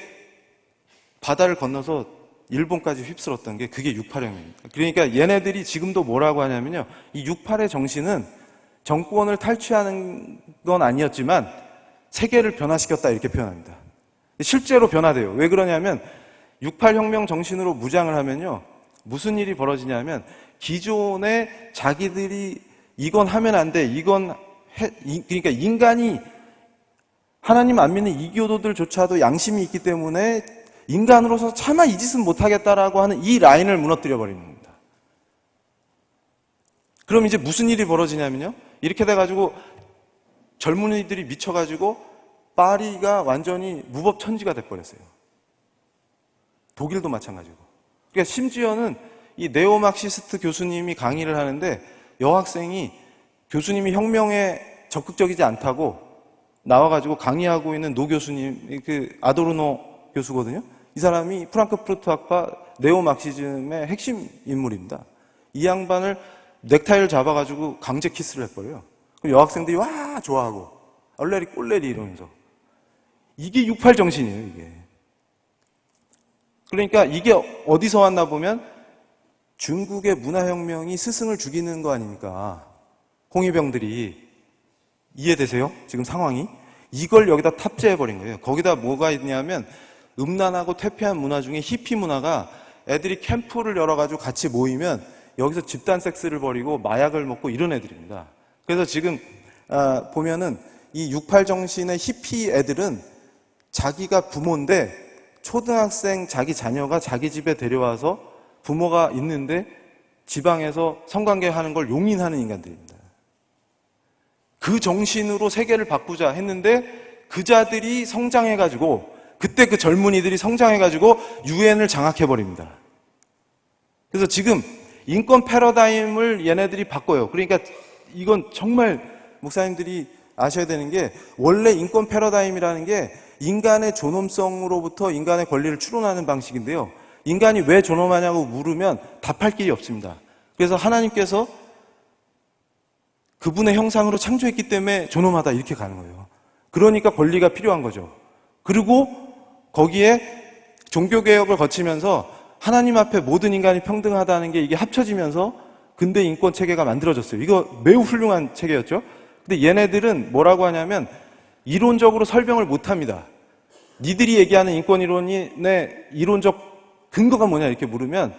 S1: 바다를 건너서 일본까지 휩쓸었던 게 그게 68혁명입니다. 그러니까 얘네들이 지금도 뭐라고 하냐면요. 이 68의 정신은 정권을 탈취하는 건 아니었지만 세계를 변화시켰다 이렇게 표현합니다. 실제로 변화돼요. 왜 그러냐면 68혁명 정신으로 무장을 하면요. 무슨 일이 벌어지냐면 기존에 자기들이 이건 하면 안 돼. 그러니까 인간이 하나님 안 믿는 이교도들조차도 양심이 있기 때문에 인간으로서 차마 이 짓은 못하겠다라고 하는 이 라인을 무너뜨려 버리는 겁니다. 그럼 이제 무슨 일이 벌어지냐면요. 이렇게 돼가지고 젊은이들이 미쳐가지고 파리가 완전히 무법천지가 돼버렸어요. 독일도 마찬가지고. 그러니까 심지어는 이 네오막시스트 교수님이 강의를 하는데 여학생이 교수님이 혁명에 적극적이지 않다고 나와가지고 강의하고 있는 노 교수님, 그 아도르노 교수거든요. 이 사람이 프랑크푸르트 학파 네오막시즘의 핵심 인물입니다. 이 양반을 넥타이를 잡아가지고 강제 키스를 해버려요. 그럼 여학생들이 와 좋아하고 얼레리 꼴레리 이러면서 이게 68 정신이에요. 이게. 그러니까 이게 어디서 왔나 보면 중국의 문화혁명이 스승을 죽이는 거 아닙니까? 홍위병들이. 이해되세요? 지금 상황이? 이걸 여기다 탑재해버린 거예요. 거기다 뭐가 있냐면 음란하고 퇴폐한 문화 중에 히피 문화가 애들이 캠프를 열어가지고 같이 모이면 여기서 집단 섹스를 벌이고 마약을 먹고 이런 애들입니다. 그래서 지금 보면은 이 68 정신의 히피 애들은 자기가 부모인데 초등학생 자기 자녀가 자기 집에 데려와서 부모가 있는데 지방에서 성관계하는 걸 용인하는 인간들입니다. 그 정신으로 세계를 바꾸자 했는데 그 자들이 성장해가지고 그때 그 젊은이들이 성장해가지고 유엔을 장악해버립니다. 그래서 지금 인권 패러다임을 얘네들이 바꿔요. 그러니까 이건 정말 목사님들이 아셔야 되는 게 원래 인권 패러다임이라는 게 인간의 존엄성으로부터 인간의 권리를 추론하는 방식인데요. 인간이 왜 존엄하냐고 물으면 답할 길이 없습니다. 그래서 하나님께서 그분의 형상으로 창조했기 때문에 존엄하다 이렇게 가는 거예요. 그러니까 권리가 필요한 거죠. 그리고 거기에 종교개혁을 거치면서 하나님 앞에 모든 인간이 평등하다는 게 이게 합쳐지면서 근대 인권 체계가 만들어졌어요. 이거 매우 훌륭한 체계였죠. 근데 얘네들은 뭐라고 하냐면 이론적으로 설명을 못합니다. 니들이 얘기하는 인권 이론의 이론적 근거가 뭐냐 이렇게 물으면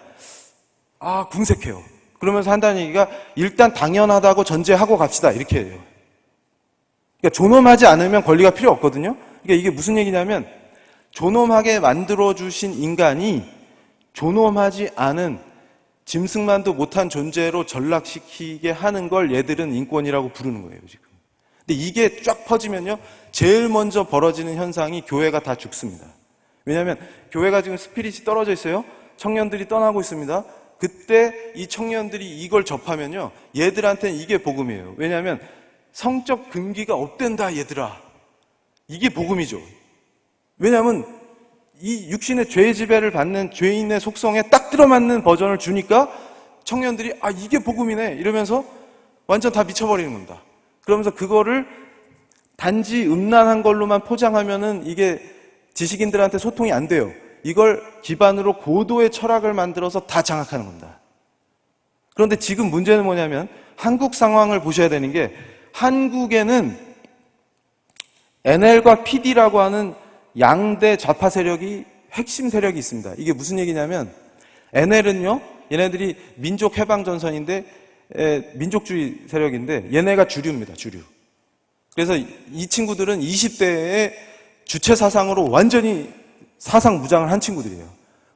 S1: 궁색해요. 그러면서 한다는 얘기가 일단 당연하다고 전제하고 갑시다 이렇게 해요. 그러니까 존엄하지 않으면 권리가 필요 없거든요. 그러니까 이게 무슨 얘기냐면 존엄하게 만들어주신 인간이 존엄하지 않은 짐승만도 못한 존재로 전락시키게 하는 걸 얘들은 인권이라고 부르는 거예요 지금. 근데 이게 쫙 퍼지면요 제일 먼저 벌어지는 현상이 교회가 다 죽습니다. 왜냐하면 교회가 지금 스피릿이 떨어져 있어요. 청년들이 떠나고 있습니다. 그때 이 청년들이 이걸 접하면요 얘들한테는 이게 복음이에요. 왜냐하면 성적 근기가 업된다 얘들아. 이게 복음이죠. 왜냐하면 이 육신의 죄의 지배를 받는 죄인의 속성에 딱 들어맞는 버전을 주니까 청년들이 이게 복음이네 이러면서 완전 다 미쳐버리는 겁니다. 그러면서 그거를 단지 음란한 걸로만 포장하면은 이게 지식인들한테 소통이 안 돼요. 이걸 기반으로 고도의 철학을 만들어서 다 장악하는 겁니다. 그런데 지금 문제는 뭐냐면 한국 상황을 보셔야 되는 게 한국에는 NL과 PD라고 하는 양대 좌파 세력이 핵심 세력이 있습니다. 이게 무슨 얘기냐면 NL은요 얘네들이 민족해방전선인데 민족주의 세력인데 얘네가 주류입니다. 주류. 그래서 이 친구들은 20대에 주체 사상으로 완전히 사상 무장을 한 친구들이에요.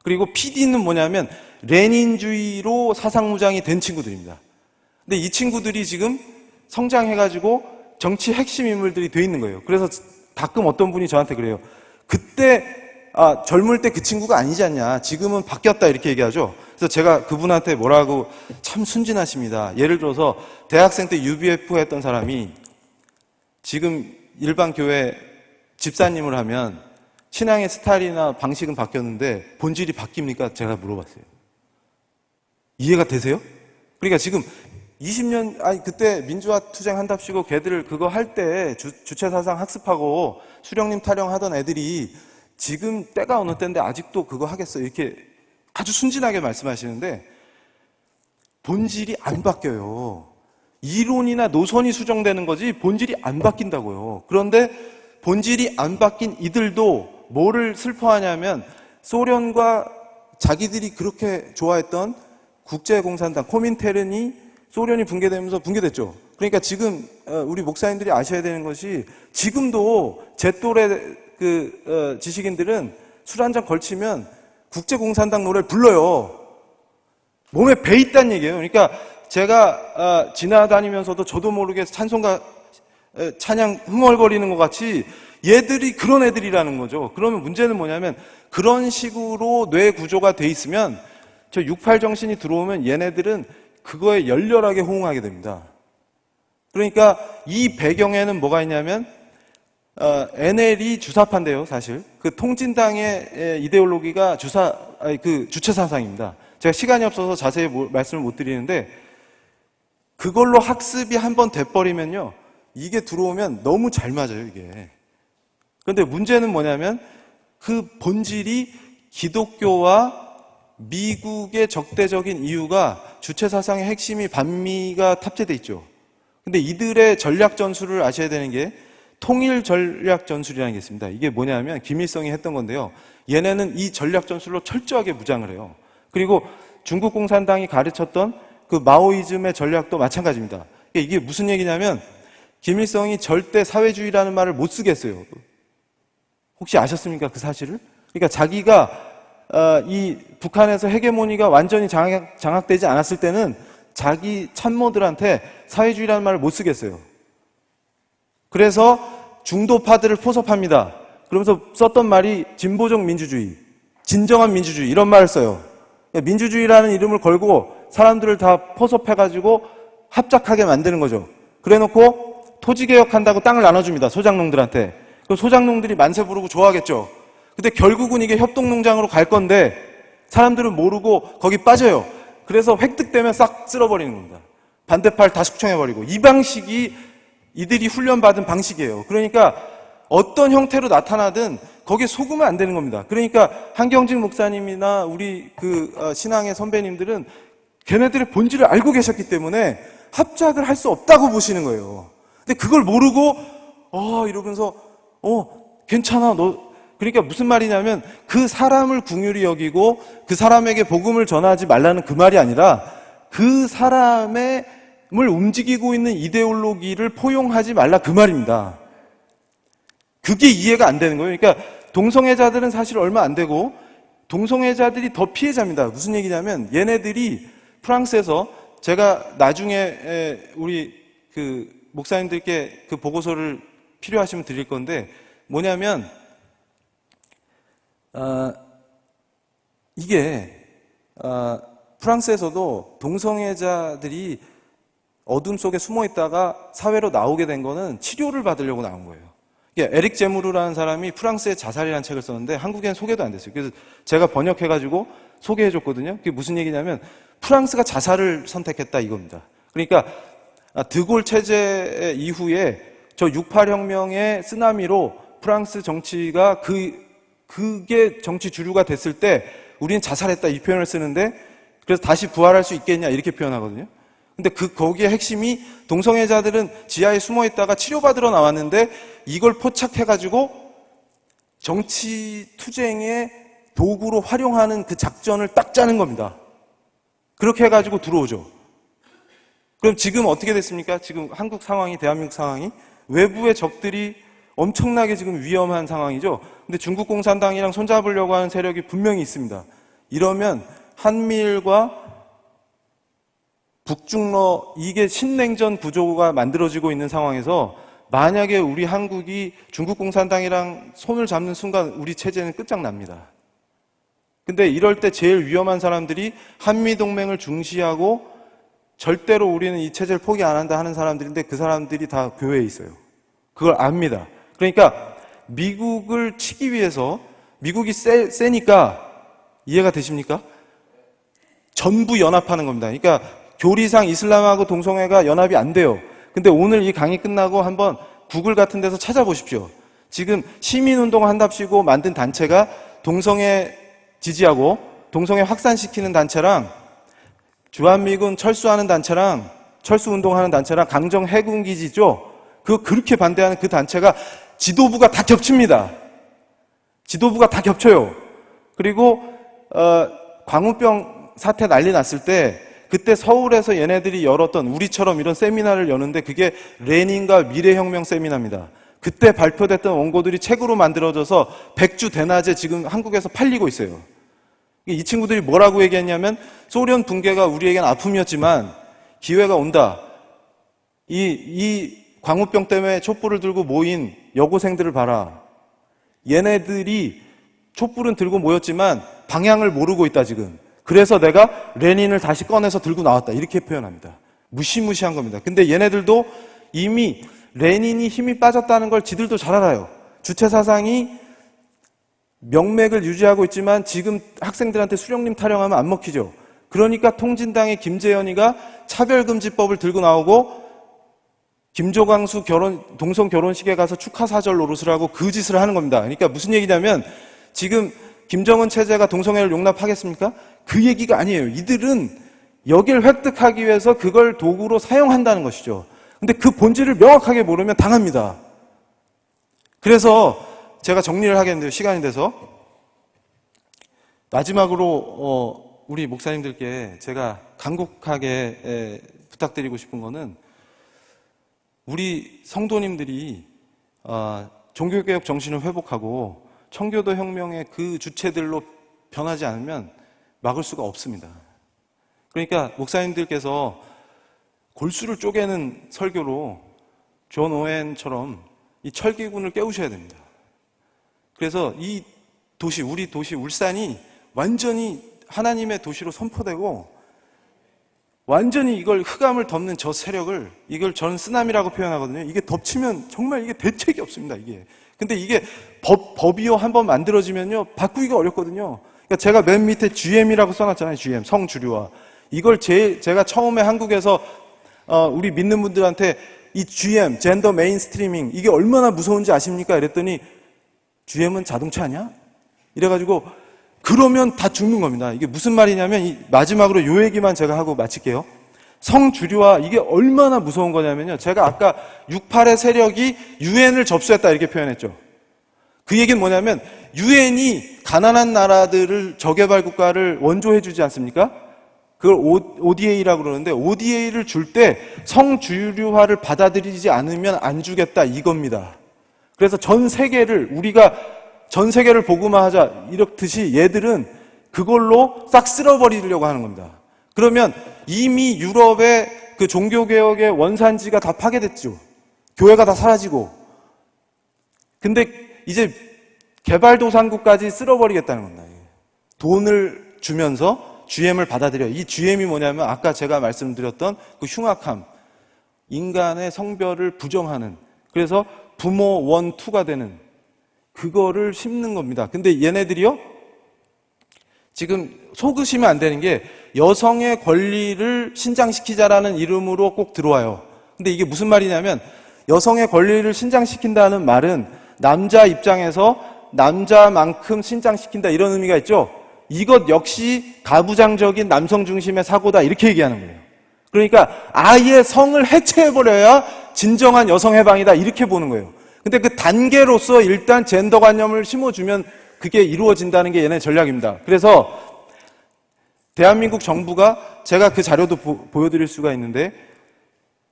S1: 그리고 PD는 뭐냐면 레닌주의로 사상 무장이 된 친구들입니다. 근데 이 친구들이 지금 성장해가지고 정치 핵심 인물들이 돼 있는 거예요. 그래서 가끔 어떤 분이 저한테 그래요. 그때 젊을 때 그 친구가 아니지 않냐. 지금은 바뀌었다 이렇게 얘기하죠. 그래서 제가 그분한테 뭐라고, 참 순진하십니다. 예를 들어서 대학생 때 UBF 했던 사람이 지금 일반 교회 집사님을 하면 신앙의 스타일이나 방식은 바뀌었는데 본질이 바뀝니까? 제가 물어봤어요. 이해가 되세요? 그러니까 지금 20년, 그때 민주화 투쟁 한답시고 걔들 그거 할 때 주체 사상 학습하고 수령님 타령하던 애들이 지금 때가 어느 때인데 아직도 그거 하겠어요? 이렇게 아주 순진하게 말씀하시는데 본질이 안 바뀌어요. 이론이나 노선이 수정되는 거지 본질이 안 바뀐다고요. 그런데 본질이 안 바뀐 이들도 뭐를 슬퍼하냐면 소련과 자기들이 그렇게 좋아했던 국제공산당 코민테른이 소련이 붕괴되면서 붕괴됐죠. 그러니까 지금 우리 목사님들이 아셔야 되는 것이 지금도 제 또래 지식인들은 술 한잔 걸치면 국제공산당 노래를 불러요. 몸에 배 있다는 얘기예요. 그러니까 제가 지나다니면서도 저도 모르게 찬송가 찬양 흥얼거리는 것 같이 얘들이 그런 애들이라는 거죠. 그러면 문제는 뭐냐면 그런 식으로 뇌 구조가 돼 있으면 저 68 정신이 들어오면 얘네들은 그거에 열렬하게 호응하게 됩니다. 그러니까 이 배경에는 뭐가 있냐면 NL이 주사파인데요, 사실. 그 통진당의 이데올로기가 주체 사상입니다. 제가 시간이 없어서 자세히 말씀을 못 드리는데 그걸로 학습이 한번 돼버리면요, 이게 들어오면 너무 잘 맞아요, 이게. 그런데 문제는 뭐냐면 그 본질이 기독교와 미국의 적대적인 이유가 주체 사상의 핵심이 반미가 탑재돼 있죠. 근데 이들의 전략 전술을 아셔야 되는 게 통일 전략 전술이라는 게 있습니다. 이게 뭐냐면 김일성이 했던 건데요. 얘네는 이 전략 전술로 철저하게 무장을 해요. 그리고 중국 공산당이 가르쳤던 그 마오이즘의 전략도 마찬가지입니다. 이게 무슨 얘기냐면 김일성이 절대 사회주의라는 말을 못 쓰겠어요. 혹시 아셨습니까? 그 사실을? 그러니까 자기가 이 북한에서 헤게모니가 완전히 장악되지 않았을 때는 자기 참모들한테 사회주의라는 말을 못 쓰겠어요. 그래서 중도파들을 포섭합니다. 그러면서 썼던 말이 진보적 민주주의, 진정한 민주주의 이런 말을 써요. 민주주의라는 이름을 걸고 사람들을 다 포섭해가지고 합작하게 만드는 거죠. 그래놓고 토지개혁한다고 땅을 나눠줍니다. 소작농들한테. 그 소작농들이 만세 부르고 좋아하겠죠. 근데 결국은 이게 협동농장으로 갈 건데 사람들은 모르고 거기 빠져요. 그래서 획득되면 싹 쓸어버리는 겁니다. 반대팔 다 숙청해버리고. 이 방식이 이들이 훈련받은 방식이에요. 그러니까 어떤 형태로 나타나든 거기에 속으면 안 되는 겁니다. 그러니까 한경직 목사님이나 우리 신앙의 선배님들은 걔네들의 본질을 알고 계셨기 때문에 합작을 할 수 없다고 보시는 거예요. 근데 그걸 모르고 이러면서 괜찮아 너. 그러니까 무슨 말이냐면 그 사람을 긍휼히 여기고 그 사람에게 복음을 전하지 말라는 그 말이 아니라 그 사람을 움직이고 있는 이데올로기를 포용하지 말라 그 말입니다. 그게 이해가 안 되는 거예요. 그러니까 동성애자들은 사실 얼마 안 되고 동성애자들이 더 피해자입니다. 무슨 얘기냐면 얘네들이 프랑스에서 제가 나중에 우리 목사님들께 그 보고서를 필요하시면 드릴 건데 뭐냐면 이게 프랑스에서도 동성애자들이 어둠 속에 숨어 있다가 사회로 나오게 된 거는 치료를 받으려고 나온 거예요. 에릭 제무르라는 사람이 프랑스의 자살이라는 책을 썼는데 한국에는 소개도 안 됐어요. 그래서 제가 번역해가지고 소개해줬거든요. 그게 무슨 얘기냐면 프랑스가 자살을 선택했다 이겁니다. 그러니까 드골 체제 이후에 저 68혁명의 쓰나미로 프랑스 정치가 그게 정치 주류가 됐을 때 우리는 자살했다 이 표현을 쓰는데 그래서 다시 부활할 수 있겠냐 이렇게 표현하거든요. 근데 거기에 핵심이 동성애자들은 지하에 숨어 있다가 치료받으러 나왔는데 이걸 포착해가지고 정치 투쟁의 도구로 활용하는 그 작전을 딱 짜는 겁니다. 그렇게 해가지고 들어오죠. 그럼 지금 어떻게 됐습니까? 지금 한국 상황이, 대한민국 상황이 외부의 적들이 엄청나게 지금 위험한 상황이죠. 근데 중국 공산당이랑 손잡으려고 하는 세력이 분명히 있습니다. 이러면 한미일과 북중러, 이게 신냉전 구조가 만들어지고 있는 상황에서 만약에 우리 한국이 중국 공산당이랑 손을 잡는 순간 우리 체제는 끝장납니다. 근데 이럴 때 제일 위험한 사람들이 한미동맹을 중시하고 절대로 우리는 이 체제를 포기 안 한다 하는 사람들인데, 그 사람들이 다 교회에 있어요. 그걸 압니다. 그러니까 미국을 치기 위해서, 미국이 세니까, 이해가 되십니까? 전부 연합하는 겁니다. 그러니까 교리상 이슬람하고 동성애가 연합이 안 돼요. 근데 오늘 이 강의 끝나고 한번 구글 같은 데서 찾아보십시오. 지금 시민운동 한답시고 만든 단체가 동성애 지지하고 동성애 확산시키는 단체랑 주한미군 철수하는 단체랑 철수운동하는 단체랑 강정 해군기지죠. 그렇게 반대하는 그 단체가 지도부가 다 겹칩니다. 지도부가 다 겹쳐요. 그리고 광우병 사태 난리 났을 때 그때 서울에서 얘네들이 열었던, 우리처럼 이런 세미나를 여는데 그게 레닌과 미래혁명 세미나입니다. 그때 발표됐던 원고들이 책으로 만들어져서 백주 대낮에 지금 한국에서 팔리고 있어요. 이 친구들이 뭐라고 얘기했냐면, 소련 붕괴가 우리에겐 아픔이었지만 기회가 온다. 이 광우병 때문에 촛불을 들고 모인 여고생들을 봐라. 얘네들이 촛불은 들고 모였지만 방향을 모르고 있다 지금. 그래서 내가 레닌을 다시 꺼내서 들고 나왔다. 이렇게 표현합니다. 무시무시한 겁니다. 근데 얘네들도 이미 레닌이 힘이 빠졌다는 걸 지들도 잘 알아요. 주체사상이 명맥을 유지하고 있지만 지금 학생들한테 수령님 타령하면 안 먹히죠. 그러니까 통진당의 김재현이가 차별금지법을 들고 나오고 김조광수 동성 결혼식에 가서 축하사절 노릇을 하고 그 짓을 하는 겁니다. 그러니까 무슨 얘기냐면, 지금 김정은 체제가 동성애를 용납하겠습니까? 그 얘기가 아니에요. 이들은 여길 획득하기 위해서 그걸 도구로 사용한다는 것이죠. 근데 그 본질을 명확하게 모르면 당합니다. 그래서 제가 정리를 하겠는데요, 시간이 돼서. 마지막으로 우리 목사님들께 제가 간곡하게 부탁드리고 싶은 거는, 우리 성도님들이 종교개혁 정신을 회복하고 청교도 혁명의 그 주체들로 변하지 않으면 막을 수가 없습니다. 그러니까 목사님들께서 골수를 쪼개는 설교로 존 오웬처럼 이 철기군을 깨우셔야 됩니다. 그래서 이 도시, 우리 도시 울산이 완전히 하나님의 도시로 선포되고, 완전히 이걸 흑암을 덮는 저 세력을, 이걸 저는 쓰나미라고 표현하거든요. 이게 덮치면 정말 이게 대책이 없습니다, 이게. 근데 이게 법이요 한번 만들어지면요 바꾸기가 어렵거든요. 그러니까 제가 맨 밑에 GM이라고 써놨잖아요. GM, 성주류화. 이걸 제가 처음에 한국에서 우리 믿는 분들한테 이 GM, 젠더 메인스트리밍, 이게 얼마나 무서운지 아십니까? 이랬더니 GM은 자동차 아니야? 이래가지고 그러면 다 죽는 겁니다. 이게 무슨 말이냐면, 마지막으로 요 얘기만 제가 하고 마칠게요. 성주류화, 이게 얼마나 무서운 거냐면요, 제가 아까 68의 세력이 유엔을 접수했다 이렇게 표현했죠. 그 얘기는 뭐냐면, 유엔이 가난한 나라들을, 저개발 국가를 원조해 주지 않습니까? 그걸 ODA라고 그러는데, ODA를 줄 때 성주류화를 받아들이지 않으면 안 주겠다 이겁니다. 그래서 전 세계를, 우리가 전 세계를 복음화하자 이렇듯이 얘들은 그걸로 싹 쓸어버리려고 하는 겁니다. 그러면 이미 유럽의 그 종교개혁의 원산지가 다 파괴됐죠. 교회가 다 사라지고. 근데 이제 개발도상국까지 쓸어버리겠다는 겁니다. 돈을 주면서 GM을 받아들여요. 이 GM이 뭐냐면 아까 제가 말씀드렸던 그 흉악함, 인간의 성별을 부정하는, 그래서 부모 원, 투가 되는 그거를 심는 겁니다. 근데 얘네들이요, 지금 속으시면 안 되는 게, 여성의 권리를 신장시키자라는 이름으로 꼭 들어와요. 근데 이게 무슨 말이냐면, 여성의 권리를 신장시킨다는 말은 남자 입장에서 남자만큼 신장시킨다 이런 의미가 있죠. 이것 역시 가부장적인 남성 중심의 사고다 이렇게 얘기하는 거예요. 그러니까 아예 성을 해체해버려야 진정한 여성 해방이다 이렇게 보는 거예요. 근데 그 단계로서 일단 젠더관념을 심어주면 그게 이루어진다는 게 얘네 전략입니다. 그래서 대한민국 정부가, 제가 그 자료도 보여드릴 수가 있는데,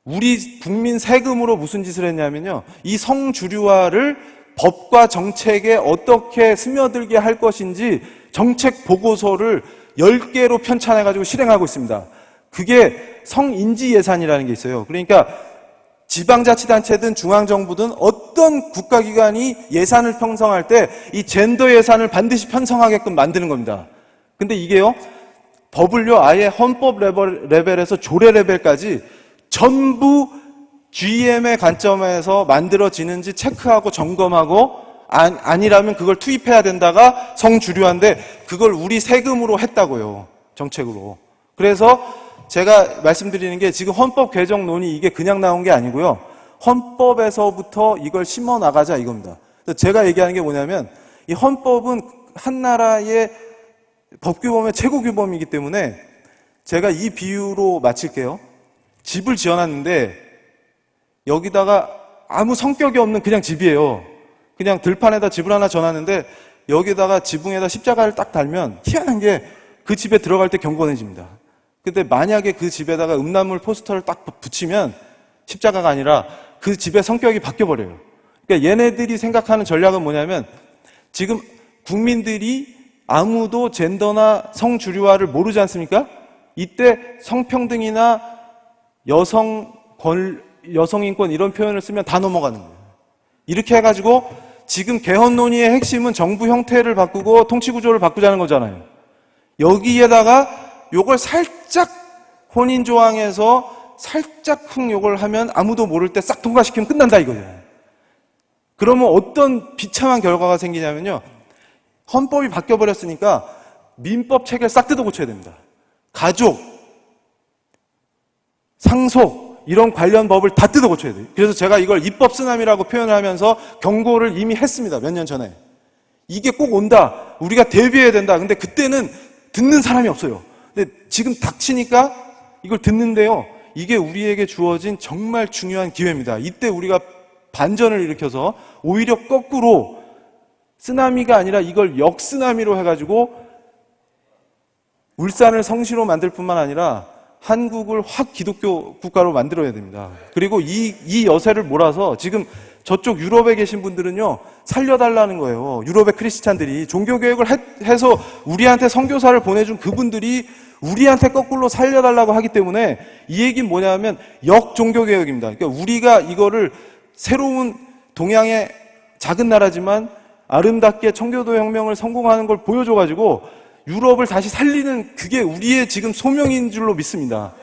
S1: 우리 국민 세금으로 무슨 짓을 했냐면요. 이 성주류화를 법과 정책에 어떻게 스며들게 할 것인지 정책 보고서를 10개로 편찬해가지고 실행하고 있습니다. 그게 성인지 예산이라는 게 있어요. 그러니까 지방자치단체든 중앙정부든 어떤 국가기관이 예산을 편성할 때 이 젠더 예산을 반드시 편성하게끔 만드는 겁니다. 근데 이게요, 법을요, 아예 헌법 레벨에서 조례 레벨까지 전부 GM의 관점에서 만들어지는지 체크하고 점검하고 아니라면 그걸 투입해야 된다가 성주류화인데 그걸 우리 세금으로 했다고요. 정책으로. 그래서 제가 말씀드리는 게 지금 헌법 개정 논의 이게 그냥 나온 게 아니고요. 헌법에서부터 이걸 심어 나가자 이겁니다. 제가 얘기하는 게 뭐냐면 이 헌법은 한 나라의 법규범의 최고규범이기 때문에 제가 이 비유로 마칠게요. 집을 지어놨는데 여기다가 아무 성격이 없는 그냥 집이에요. 그냥 들판에다 집을 하나 져놨는데 여기다가 지붕에다 십자가를 딱 달면 희한한 게 그 집에 들어갈 때 경건해집니다. 근데 만약에 그 집에다가 음란물 포스터를 딱 붙이면 십자가가 아니라 그 집의 성격이 바뀌어버려요. 그러니까 얘네들이 생각하는 전략은 뭐냐면 지금 국민들이 아무도 젠더나 성주류화를 모르지 않습니까? 이때 성평등이나 여성인권 이런 표현을 쓰면 다 넘어가는 거예요. 이렇게 해가지고 지금 개헌 논의의 핵심은 정부 형태를 바꾸고 통치구조를 바꾸자는 거잖아요. 여기에다가 요걸 살짝 혼인조항에서 살짝쿵 요걸 하면 아무도 모를 때 싹 통과시키면 끝난다 이거예요. 그러면 어떤 비참한 결과가 생기냐면요. 헌법이 바뀌어버렸으니까 민법 체계를 싹 뜯어 고쳐야 됩니다. 가족, 상속 이런 관련 법을 다 뜯어 고쳐야 돼요. 그래서 제가 이걸 입법 쓰나미라고 표현을 하면서 경고를 이미 했습니다. 몇 년 전에. 이게 꼭 온다. 우리가 대비해야 된다. 근데 그때는 듣는 사람이 없어요. 근데 지금 닥치니까 이걸 듣는데요. 이게 우리에게 주어진 정말 중요한 기회입니다. 이때 우리가 반전을 일으켜서 오히려 거꾸로 쓰나미가 아니라 이걸 역쓰나미로 해가지고 울산을 성시로 만들 뿐만 아니라 한국을 확 기독교 국가로 만들어야 됩니다. 그리고 이 여세를 몰아서 지금 저쪽 유럽에 계신 분들은요, 살려달라는 거예요. 유럽의 크리스찬들이 종교교육을 해서 우리한테 선교사를 보내준 그분들이 우리한테 거꾸로 살려달라고 하기 때문에 이 얘기는 뭐냐면 역종교개혁입니다. 그러니까 우리가 이거를 새로운 동양의 작은 나라지만 아름답게 청교도 혁명을 성공하는 걸 보여줘가지고 유럽을 다시 살리는 그게 우리의 지금 소명인 줄로 믿습니다.